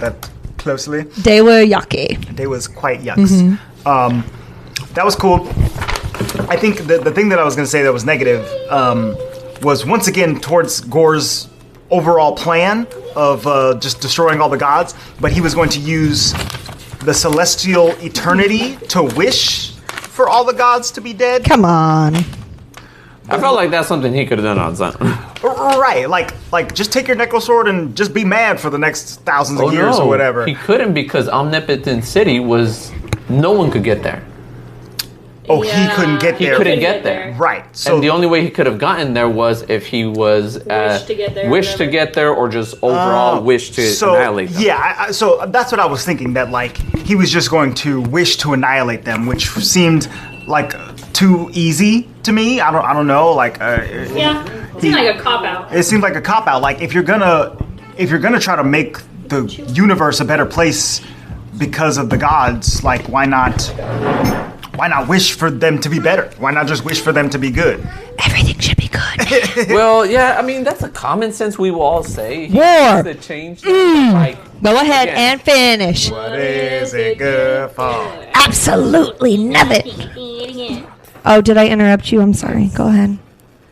That closely. They were yucky. They was quite yucks. That was cool. I think the thing that I was going to say that was negative was once again towards Gorr's overall plan of just destroying all the gods, but he was going to use the celestial eternity to wish for all the gods to be dead. Come on. I felt like that's something he could have done on his own. Right, like just take your necklace sword and just be mad for the next thousands of years or whatever. He couldn't because Omnipotent City was no one could get there. Oh, he couldn't get He there. couldn't get there. Right. So And the only way he could have gotten there was if he was wish to get there or just overall wish to annihilate them. Yeah, so that's what I was thinking, that like he was just going to wish to annihilate them, which seemed like too easy to me. I don't know, like Yeah. It seemed like a cop out. it seemed like a cop out. Like if you're gonna try to make the universe a better place because of the gods, like why not wish for them to be better? Why not just wish for them to be good? Everything should be good. Well, yeah, I mean that's a common sense we will all say. He War. needs to change things, like Go ahead Again. and finish. What is it good for? Absolutely nothing. Oh, did I interrupt you? I'm sorry. Go ahead.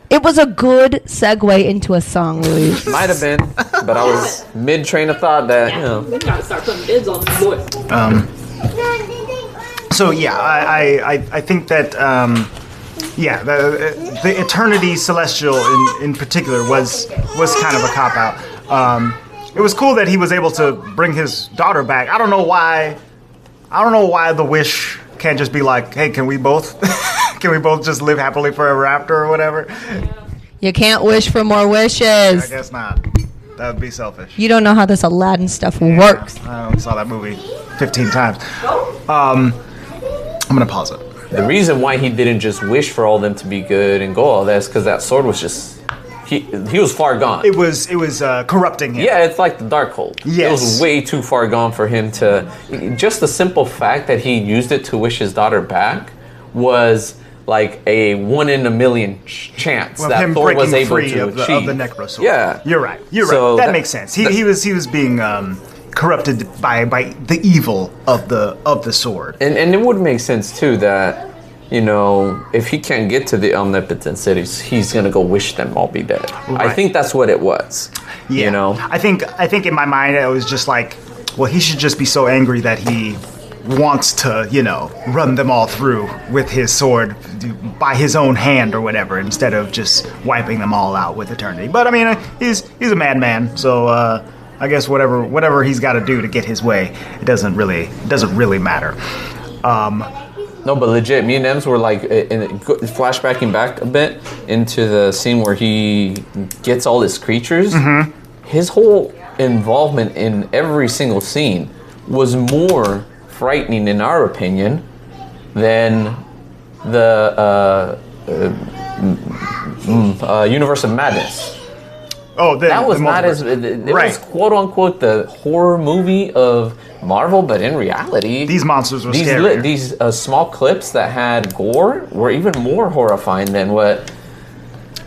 It was a good segue into a song, Luis. might have been, but I was mid train of thought that We gotta start putting bids on this boy. So yeah, I think that the Eternity Celestial in particular was kind of a cop out. It was cool that he was able to bring his daughter back. I don't know why the wish can't just be like, hey, can we both just live happily forever after or whatever? You can't wish for more wishes. I guess not. That would be selfish. You don't know how this Aladdin stuff works. I only saw that movie 15 times. I'm gonna pause it. The reason why he didn't just wish for all them to be good and go all that is because that sword was just he was far gone. It was corrupting him. Yeah, it's like the Darkhold. Yes. It was way too far gone for him to. Just the simple fact that he used it to wish his daughter back was like a 1 in a million chance Well, that him Thor was breaking able free to of achieve. the Necro sword. Yeah, You're right. So that makes sense. He was being corrupted by the evil of the sword. and it would make sense too that, you know, if he can't get to the omnipotent cities, he's gonna go wish them all be dead. Right. I think that's what it was. Yeah. You know, I think in my mind it was just like, well, he should just be so angry that he wants to, you know, run them all through with his sword by his own hand or whatever, instead of just wiping them all out with eternity. But I mean, he's a madman, so I guess whatever he's got to do to get his way, it doesn't really matter. no, but legit, me and Ems were like flashbacking back a bit into the scene where he gets all his creatures. Mm-hmm. His whole involvement in every single scene was more frightening, in our opinion, than the Universe of Madness. Oh, That was not as it Right. was quote unquote the horror movie of Marvel, but in reality, These monsters were scarier. these small clips that had gore were even more horrifying than what.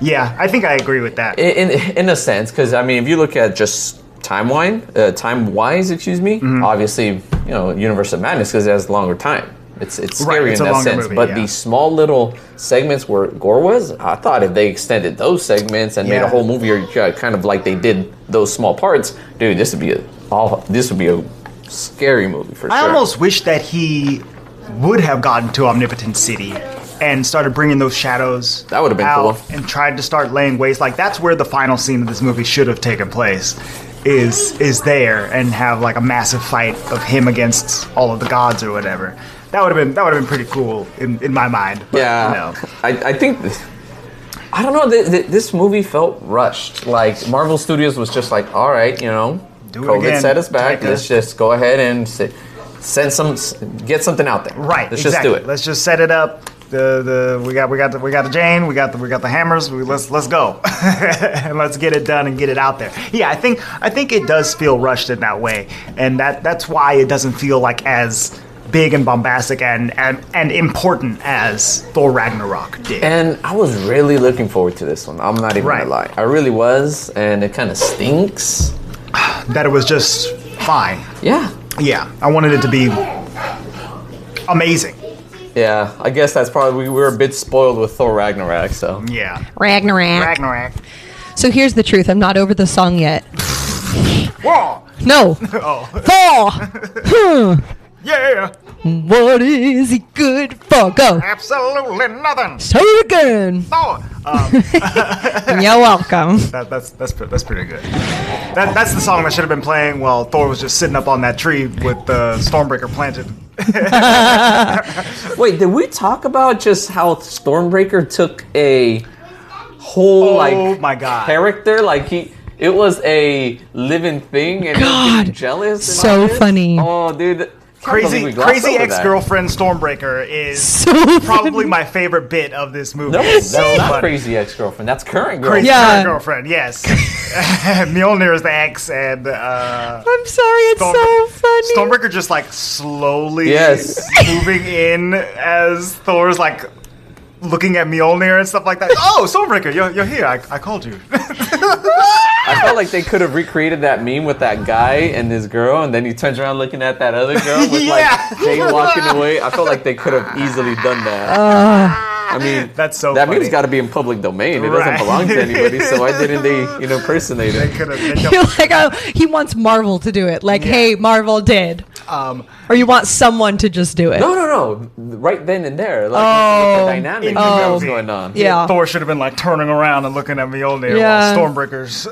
Yeah, I think I agree with that. In a sense, because I mean, if you look at just time-wise, excuse me, Mm-hmm. obviously, you know, Universe of Madness because it has longer time. It's Right, scary it's in a that longer sense. movie, But yeah. these small little segments where gore was, I thought if they extended those segments and made Yeah. a whole movie, or kind of like they did those small parts, dude, this would be a scary movie for sure. I almost wish that he would have gotten to Omnipotent City and started bringing those shadows That would have been out cool. and tried to start laying waste. Like, that's where the final scene of this movie should have taken place, is there, and have like a massive fight of him against all of the gods or whatever. That would have been pretty cool in my mind. But, Yeah, you know. I think. I don't know. This movie felt rushed. Like Marvel Studios was just like, all right, you know, Do it COVID again. set us back. Take Let's just go ahead and get something out there. Right, Let's exactly. just do it. Let's just set it up. We got the Jane, we got the hammers. Let's go, and let's get it done and get it out there. Yeah, I think it does feel rushed in that way, and that's why it doesn't feel like as big and bombastic and important as Thor Ragnarok did. And I was really looking forward to this one. I'm not even Right. gonna lie. I really was, and it kind of stinks. That it was just fine. Yeah. Yeah, I wanted it to be amazing. Yeah, I guess that's probably we were a bit spoiled with Thor Ragnarok, so. Yeah, Ragnarok. Ragnarok. So here's the truth. I'm not over the song yet. Whoa! No. Oh, Thor. yeah! What is he good for? Go. Absolutely nothing. Say it again. Thor. You're welcome. That's pretty good. That's the song that should have been playing while Thor was just sitting up on that tree with the Stormbreaker planted. Wait, did we talk about just how Stormbreaker took a whole my God. character? Like it was a living thing, and he was God. getting jealous. and So all this? funny. Oh, dude. Can't believe we glossed Crazy over that. ex-girlfriend Stormbreaker is So probably my favorite bit of this movie. No, It's that's not funny. crazy ex-girlfriend. That's current girl. Crazy Yeah. girlfriend, yes. Mjolnir is the ex, and I'm sorry. It's so funny. Stormbreaker just like slowly Yes. moving in as Thor's like looking at Mjolnir and stuff like that. Oh, Stormbreaker, you're here. I called you. I felt like they could have recreated that meme with that guy and this girl, and then he turns around looking at that other girl with Yeah. like Jay walking away. I felt like they could have easily done that. I mean, That's so that funny. meme's got to be in public domain. It Right. doesn't belong to anybody. So why didn't they, impersonate They it? could You're have. like, oh, he wants Marvel to do it. Like, hey, Marvel did. Or you want someone to just do it. No. Right then and there, like Oh. with the dynamic Oh. that was going on. Yeah. Thor should have been like turning around and looking at Mjolnir Yeah. while Stormbreaker's.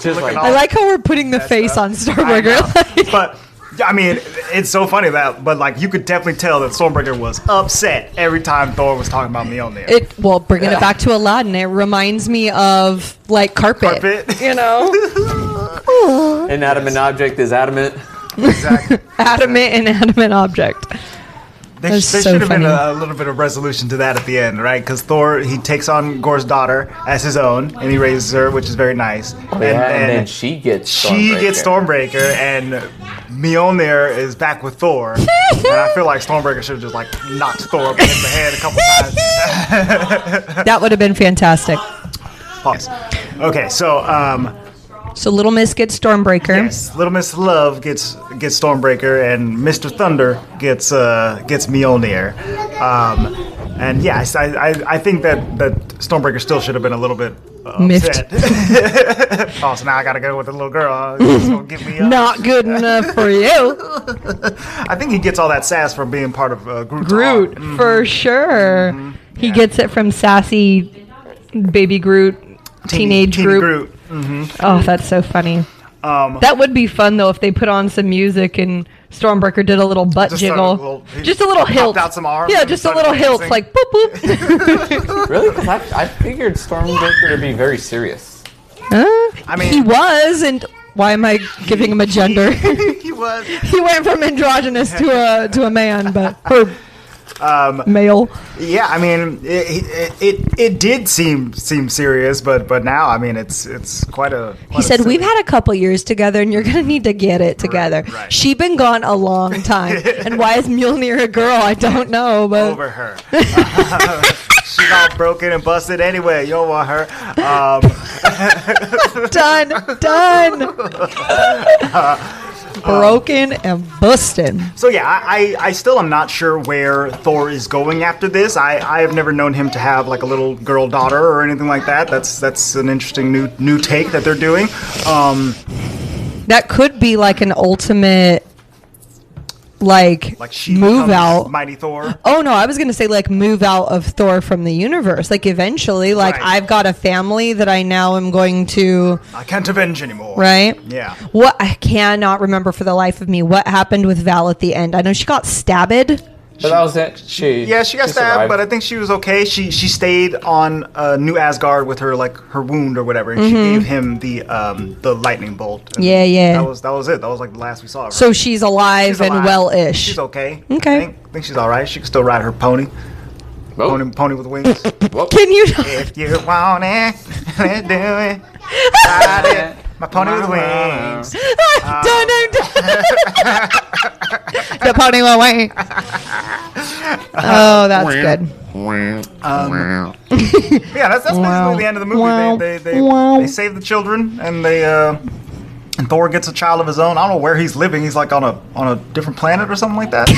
Just like I like how we're putting the face on I Stormbreaker. know. I mean, it's so funny but like you could definitely tell that Stormbreaker was upset every time Thor was talking about Mjolnir. Well, bringing it back to Aladdin, it reminds me of like carpet. You know, Inanimate object is adamant. Exactly. Inanimate object. There should have been a little bit of resolution to that at the end, right? Because Thor, he takes on Gorr's daughter as his own, and he raises her, which is very nice. And then she gets Stormbreaker, and Mjolnir is back with Thor. And I feel like Stormbreaker should have just like knocked Thor in the head a couple times. That would have been fantastic. Pause. Okay, so Little Miss gets Stormbreaker. Yes, Little Miss Love gets Stormbreaker, and Mr. Thunder gets Mjolnir. And yeah, I think that Stormbreaker still should have been a little bit upset. Oh, so now I gotta go with the little girl. It's gonna get me up. Not good enough for you. I think he gets all that sass from being part of Groot. For sure. Mm-hmm. He gets it from sassy baby Groot, teenage Groot. Mm-hmm. Oh, that's so funny. That would be fun though if they put on some music and Stormbreaker did a little butt jiggle, just a little hilt. Out some arms. Yeah, just a little hilt, like boop boop. Really? Because I figured Stormbreaker to be very serious. I mean, he was, and why am I giving him a gender? He was. He went from androgynous to a man, but male. Yeah, I mean, it did seem serious, but now, I mean, it's quite a. He said, "We've had a couple years together, and you're gonna need to get it together." Right. She's been gone a long time, and why is Mjolnir a girl? I don't know, but over her. She's all broken and busted anyway. You don't want her. done. Broken and busted. So yeah, I still am not sure where Thor is going after this. I have never known him to have like a little girl daughter or anything like that. That's an interesting new take that they're doing. That could be like an ultimate like she move out. Mighty Thor. Oh no, I was gonna say like move out of Thor from the universe. Like eventually, like Right. I've got a family that I now am going to. I can't avenge anymore. Right? Yeah. What I cannot remember for the life of me what happened with Val at the end. I know she got stabbed. But that was it. She got stabbed, survived. but I think she was okay. She stayed on New Asgard with her her wound or whatever, and she gave him the lightning bolt. And Yeah. That was it. That was like the last we saw of her. So she's alive and well-ish. She's okay. Okay. I think she's all right. She can still ride her pony. Whoa. Pony with wings. Whoa. Can you? If you want it, let's do it. Ride it. My pony with wings. The pony away. Oh, that's good. Yeah, that's basically the end of the movie. They save the children, and and Thor gets a child of his own. I don't know where he's living. He's like on a different planet or something like that.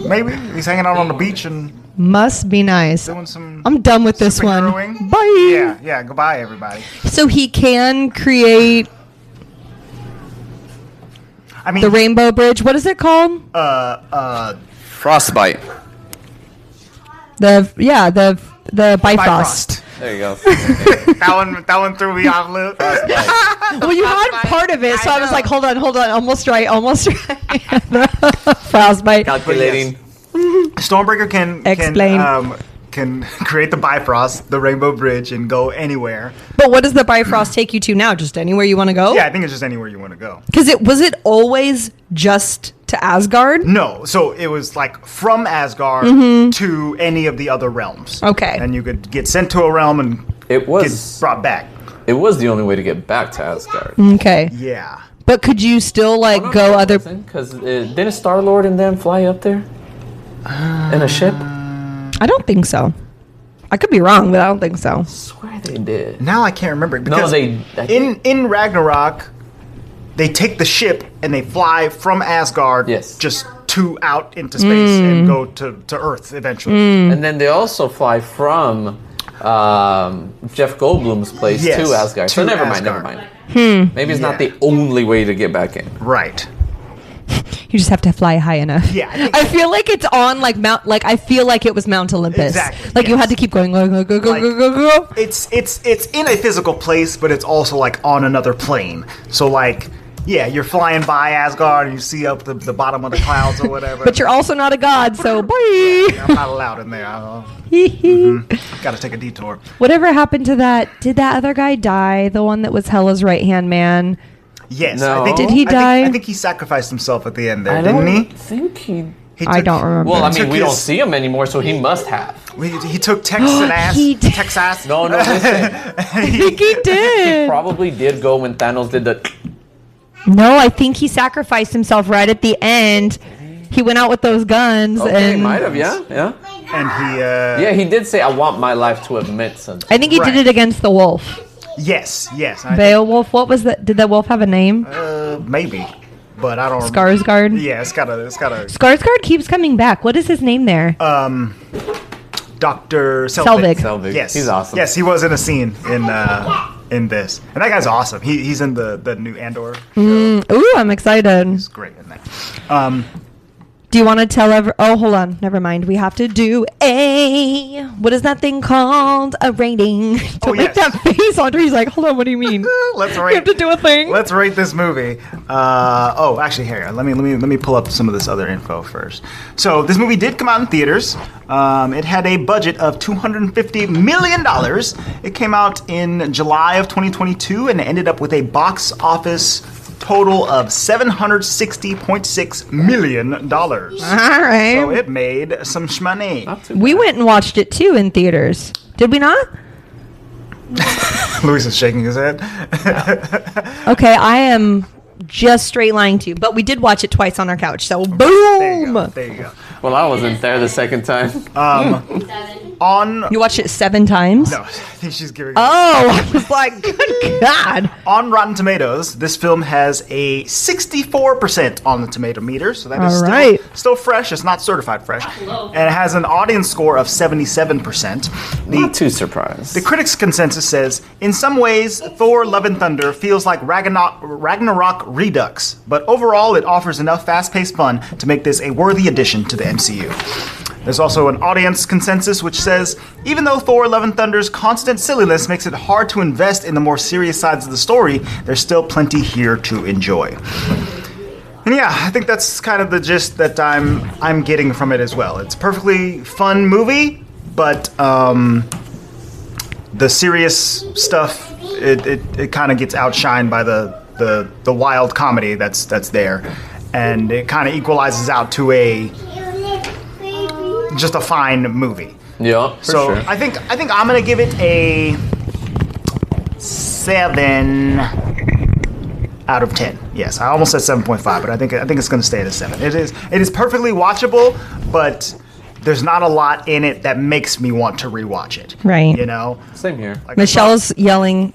Maybe he's hanging out on the beach and must be nice. doing some. I'm done with this one. superheroing. Bye. Yeah. Goodbye, everybody. So he can create I mean, the Rainbow Bridge. What is it called? Frostbite. The Bifrost. There you go. that one threw me off loop. Well, you had part of it, so I was like, hold on, almost right. Frostbite. Calculating. Stormbreaker Explain. can create the Bifrost, the Rainbow Bridge, and go anywhere. But what does the Bifrost take you to now? Just anywhere you want to go? Yeah, I think it's just anywhere you want to go. Because was it always just to Asgard? No, so it was like from Asgard to any of the other realms. Okay. And you could get sent to a realm and get brought back. It was the only way to get back to Asgard. Okay. Yeah. But could you still go other? Because didn't Star-Lord and them fly up there in a ship? I don't think so. I could be wrong, but I don't think so. I swear they did. Now I can't remember because in Ragnarok they take the ship and they fly from Asgard just out into space and go to Earth eventually. And then they also fly from Jeff Goldblum's place to Asgard. So never mind. Maybe it's not the only way to get back in. Right. You just have to fly high enough. Yeah. I feel like it's on Mount. I feel like it was Mount Olympus. Exactly. You had to keep going. Go. It's in a physical place, but it's also like on another plane. So Yeah, you're flying by Asgard and you see up the bottom of the clouds or whatever. But you're also not a god, so bye. I'm not allowed in there. Got to take a detour. Whatever happened to that? Did that other guy die? The one that was Hela's right-hand man? Yes. No. Did he die? I think he sacrificed himself at the end there, I didn't he? think he... I don't remember. Well, I mean, took we don't his- see him anymore, so he must have. He took Texas. He did. Texas. No, listen. I think he did. Probably did go when Thanos did the... No, I think he sacrificed himself right at the end. He went out with those guns. Okay, and might have, yeah. And he. Yeah, he did say, I want my life to have meant something. I think he did Right. it against the wolf. Yes. Beowulf. What was that? Did that wolf have a name? Maybe, but I don't. Skarsgård? Yeah, it's got a. Skarsgård keeps coming back. What is his name there? Dr. Selvig. Selvig. Yes, He's awesome. Yes, he was in a scene in this, and that guy's awesome. He's in the new Andor. Ooh, I'm excited. He's great in that. Do you want to tell oh, hold on. Never mind. We have to do what is that thing called? A rating. Don't make yes. that face, Audrey. He's like, hold on, what do you mean? Let's We rate. have to do a thing. Let's rate this movie. Actually, here, let me pull up some of this other info first. So this movie did come out in theaters. It had a budget of $250 million. It came out in July of 2022 and ended up with a box office total of $760.6 million. All right. So it made some shmoney. We went and watched it too in theaters. Did we not? Luis is shaking his head. Okay, I am just straight lying to you. But we did watch it twice on our couch. So boom. There you go. Well, I wasn't there the second time. On You watched it 7 times? no, I think she's giving. Oh, I was like, good God. On Rotten Tomatoes, this film has a 64% on the tomato meter, so that is All right. still fresh. It's not certified fresh. And it has an audience score of 77%. Not too surprised. The critics' consensus says, in some ways, Thor Love and Thunder feels like Ragnarok Redux, but overall it offers enough fast-paced fun to make this a worthy addition to the MCU. There's also an audience consensus which says, even though Thor Love and Thunder's constant silliness makes it hard to invest in the more serious sides of the story, there's still plenty here to enjoy. And yeah, I think that's kind of the gist that I'm getting from it as well. It's a perfectly fun movie, but the serious stuff, it kind of gets outshined by the wild comedy that's there. And it kind of equalizes out to just a fine movie. Yeah, for So sure. I think I'm gonna give it a 7 out of 10. Yes, I almost said 7.5, but I think it's gonna stay at a 7. It is perfectly watchable, but there's not a lot in it that makes me want to rewatch it. Right. You know. Same here. Like, Michelle's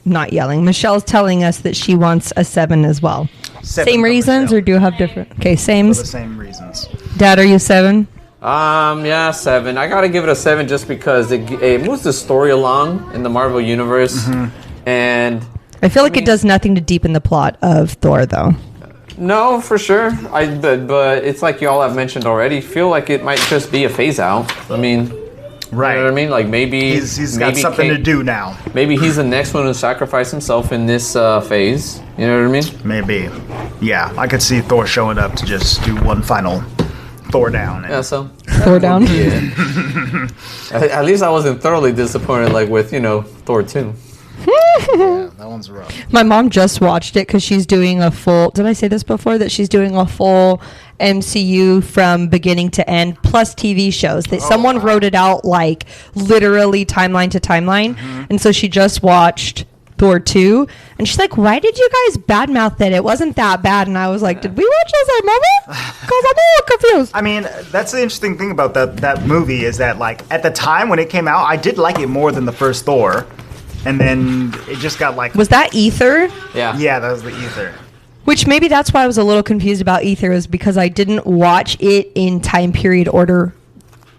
not yelling. Michelle's telling us that she wants a 7 as well. 7 Same from reasons, Michelle. or do you have different? Okay, For sames. the same reasons. Dad, are you 7? Yeah, 7. I gotta give it a 7 just because it moves the story along in the Marvel universe, and I feel like it does nothing to deepen the plot of Thor, though. no, for sure. But it's like y'all have mentioned already. Feel like it might just be a phase out. I mean, Right. you know what I mean? Like maybe He's got maybe something to do now. Maybe he's the next one to sacrifice himself in this phase. You know what I mean? Maybe. Yeah, I could see Thor showing up to just do one final Thor down. And Yeah. So Thor down. yeah. At least I wasn't thoroughly disappointed, like with Thor 2. yeah, that one's rough. My mom just watched it because she's doing a full. Did I say this before? That she's doing a full MCU from beginning to end, plus TV shows. That someone wrote it out like literally timeline to timeline, and so she just watched Thor 2, and she's like, "Why did you guys badmouth it? It wasn't that bad." And I was like, "Did we watch this at movie? Because I'm a little confused." I mean, that's the interesting thing about that movie is that, like, at the time when it came out, I did like it more than the first Thor, and then it just got like, Was that Ether? Yeah. yeah, that was the Ether. Which maybe that's why I was a little confused about Ether, is because I didn't watch it in time period order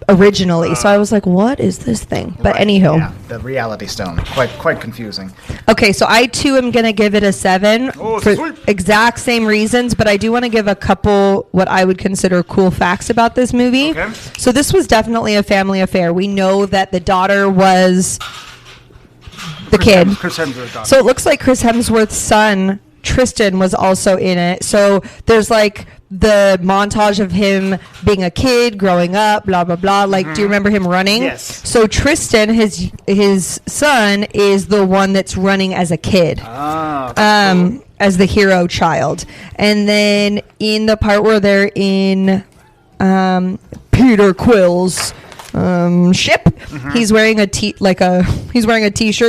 originally. So I was like, what is this thing? But Right, anywho. yeah, the Reality Stone, quite confusing. Okay, so I too am going to give it a 7 Oh, for sweet. exact same reasons, but I do want to give a couple what I would consider cool facts about this movie. Okay. So this was definitely a family affair. We know that the daughter was the kid. Chris Hemsworth. So it looks like Chris Hemsworth's son Tristan was also in it. So there's like the montage of him being a kid, growing up, blah blah blah. Like, do you remember him running? Yes. So Tristan, his son, is the one that's running as a kid. Cool. As the hero child. And then in the part where they're in Peter Quill's ship, he's wearing a t-shirt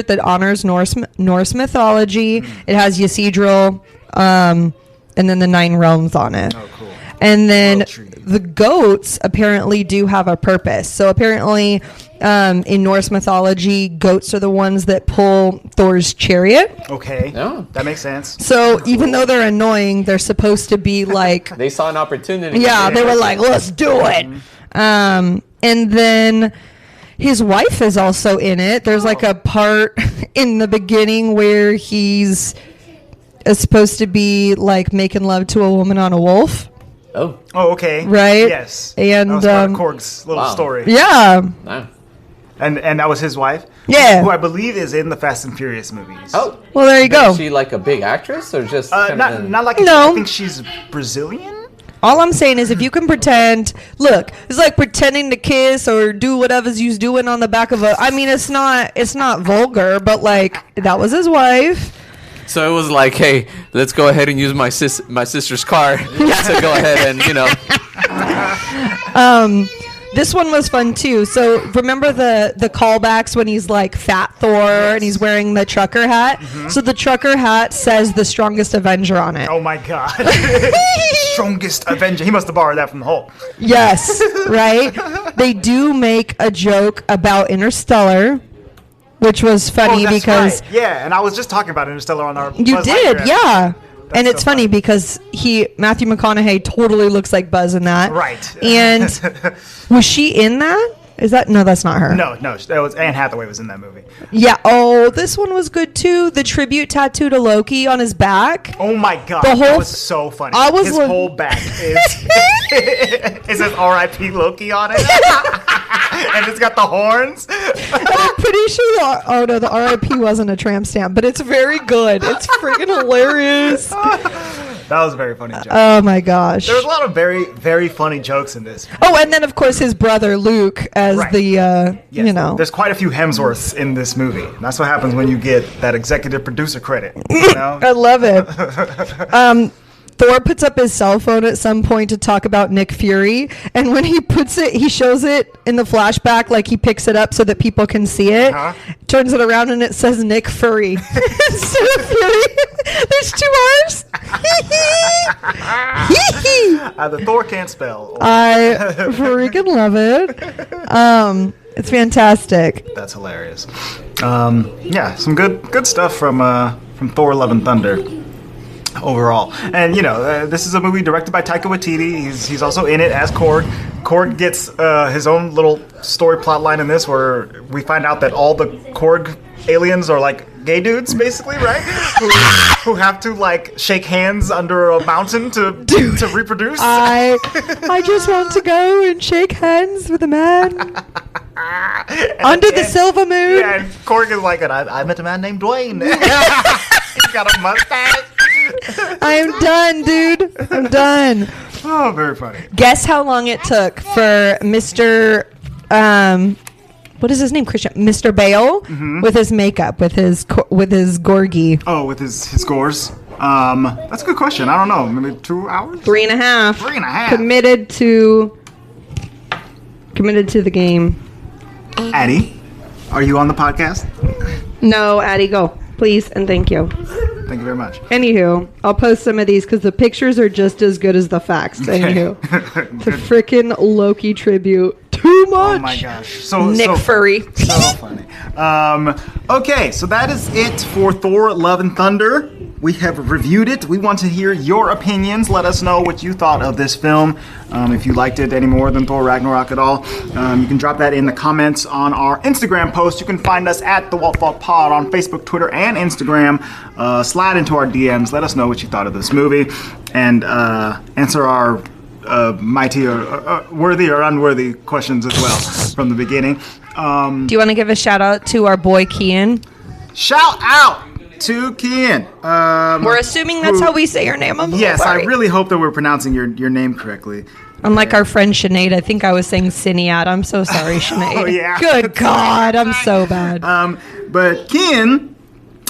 that honors Norse mythology. It has Ysidril and then the 9 realms on it. Oh, cool. And then the goats apparently do have a purpose. So apparently, in Norse mythology, goats are the ones that pull Thor's chariot. Okay. Oh. That makes sense. So even though they're annoying, they're supposed to be like... They saw an opportunity. Yeah, they were like, let's do it. And then his wife is also in it. There's like a part in the beginning where he's supposed to be like making love to a woman on a wolf. Oh, okay. Right? Yes. And that was part of Korg's little story. Yeah. no. And that was his wife? Yeah. Who I believe is in the Fast and Furious movies. Oh, Well, there you go. is she like a big actress or just Not like No. I think she's Brazilian? All I'm saying is if you can pretend, look, it's like pretending to kiss or do whatever you's doing on the back of a, I mean, it's not vulgar, but like that was his wife. So it was like, hey, let's go ahead and use my sister's car to go ahead and This one was fun too. So remember the callbacks when he's like Fat Thor and he's wearing the trucker hat? So the trucker hat says the strongest Avenger on it. Oh my god. Strongest Avenger. He must have borrowed that from the Hulk. Yes, right? They do make a joke about Interstellar, which was funny that's because... right. Yeah, and I was just talking about Interstellar on our You Buzz did, Lightyear yeah. That's And it's so funny because Matthew McConaughey totally looks like Buzz in that. Right. And was she in that? No, that's not her. No, that was Anne Hathaway was in that movie. Yeah. Oh, this one was good too. The tribute tattoo to Loki on his back. Oh my god, The that whole- was so funny. I was His like- whole back is it says R.I.P. Loki on it, and it's got the horns. I'm pretty sure the RIP wasn't a tramp stamp, but it's very good. It's freaking hilarious. That was a very funny joke. Oh my gosh. There was a lot of very, very funny jokes in this. Oh, and then of course his brother Luke as Right. the Yes, there's quite a few Hemsworths in this movie. And that's what happens when you get that executive producer credit. You know? I love it. Thor puts up his cell phone at some point to talk about Nick Fury, and when he puts it, he shows it in the flashback, like he picks it up so that people can see it. Turns it around and it says Nick Fury instead of Fury. There's 2 R's. The Thor can't spell. I freaking love it. It's fantastic. That's hilarious. Yeah, some good stuff from Thor: Love and Thunder. Overall, and this is a movie directed by Taika Waititi. He's also in it as Korg. Korg gets his own little story plot line in this, where we find out that all the Korg aliens are like gay dudes, basically, right? who have to like shake hands under a mountain to reproduce. I just want to go and shake hands with a man under the silver moon. Yeah, and Korg is like, I met a man named Dwayne. He's got a mustache. I'm done, dude. I'm done. Oh, very funny. Guess how long it took for Mr. What is his name? Christian. Mr. Bale with his makeup, with his Gorgie. Oh, with his gores. That's a good question. I don't know. Maybe 2 hours? 3.5. 3.5. Committed to the game. Addie, are you on the podcast? No, Addie, go. Please and thank you. Thank you very much. Anywho, I'll post some of these because the pictures are just as good as the facts. Anywho, the freaking Loki tribute. Too much. Oh my gosh. So Nick Fury. So funny. Okay, so that is it for Thor: Love and Thunder. We have reviewed it. We want to hear your opinions. Let us know what you thought of this film. If you liked it any more than Thor Ragnarok at all, you can drop that in the comments on our Instagram post. You can find us at the Walt Vault Pod on Facebook, Twitter, and Instagram. Slide into our DMs. Let us know what you thought of this movie, and answer our mighty or worthy or unworthy questions as well from the beginning. Do you want to give a shout out to our boy Kian? Shout out to Kian. We're assuming that's how we say your name. I'm so Yes, sorry. I really hope that we're pronouncing your name correctly. Unlike our friend Sinead, I think I was saying Cinead. I'm so sorry, Sinead. Oh, yeah. Good God, I'm so bad. But Kian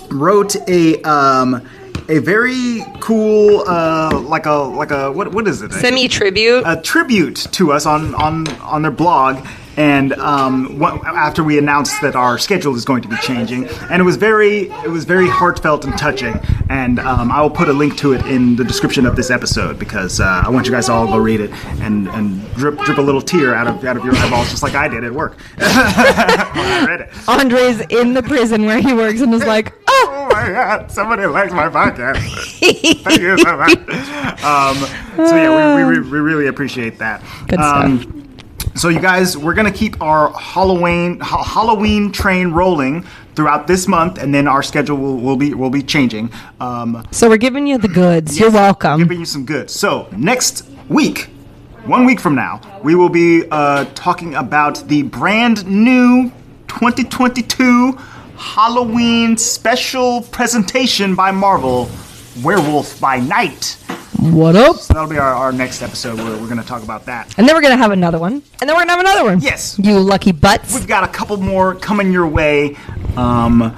wrote a very cool what is it? Semi-tribute. A tribute to us on their blog. And after we announced that our schedule is going to be changing, and it was very heartfelt and touching. And I will put a link to it in the description of this episode because I want you guys to all go read it and drip a little tear out of your eyeballs, just like I did at work when I read it. Andre's in the prison where he works and is like, Oh my God! Somebody likes my podcast. Thank you so much. So yeah, we really appreciate that. Good stuff. So you guys, we're gonna keep our Halloween train rolling throughout this month, and then our schedule will be changing. So we're giving you the goods. Yes, You're welcome. Giving you some goods. So next week, 1 week from now, we will be talking about the brand new 2022 Halloween special presentation by Marvel, Werewolf by Night. What up? So that'll be our next episode where we're going to talk about that. And then we're going to have another one. And then we're going to have another one. Yes. You lucky butts. We've got a couple more coming your way. So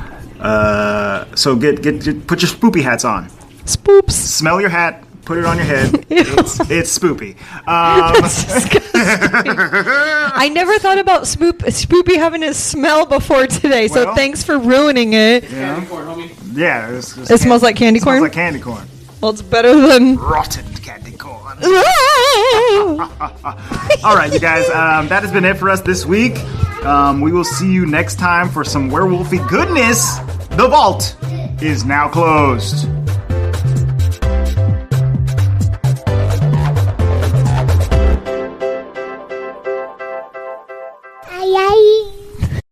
get put your spoopy hats on. Spoops. Smell your hat. Put it on your head. It's spoopy. I never thought about Spoopy having a smell before today, so Well, thanks for ruining it. Candy corn, homie. Yeah. It smells like candy corn? Smells like candy corn. Well, it's better than... Rotten candy corn. All right, you guys. That has been it for us this week. We will see you next time for some werewolfy goodness. The vault is now closed.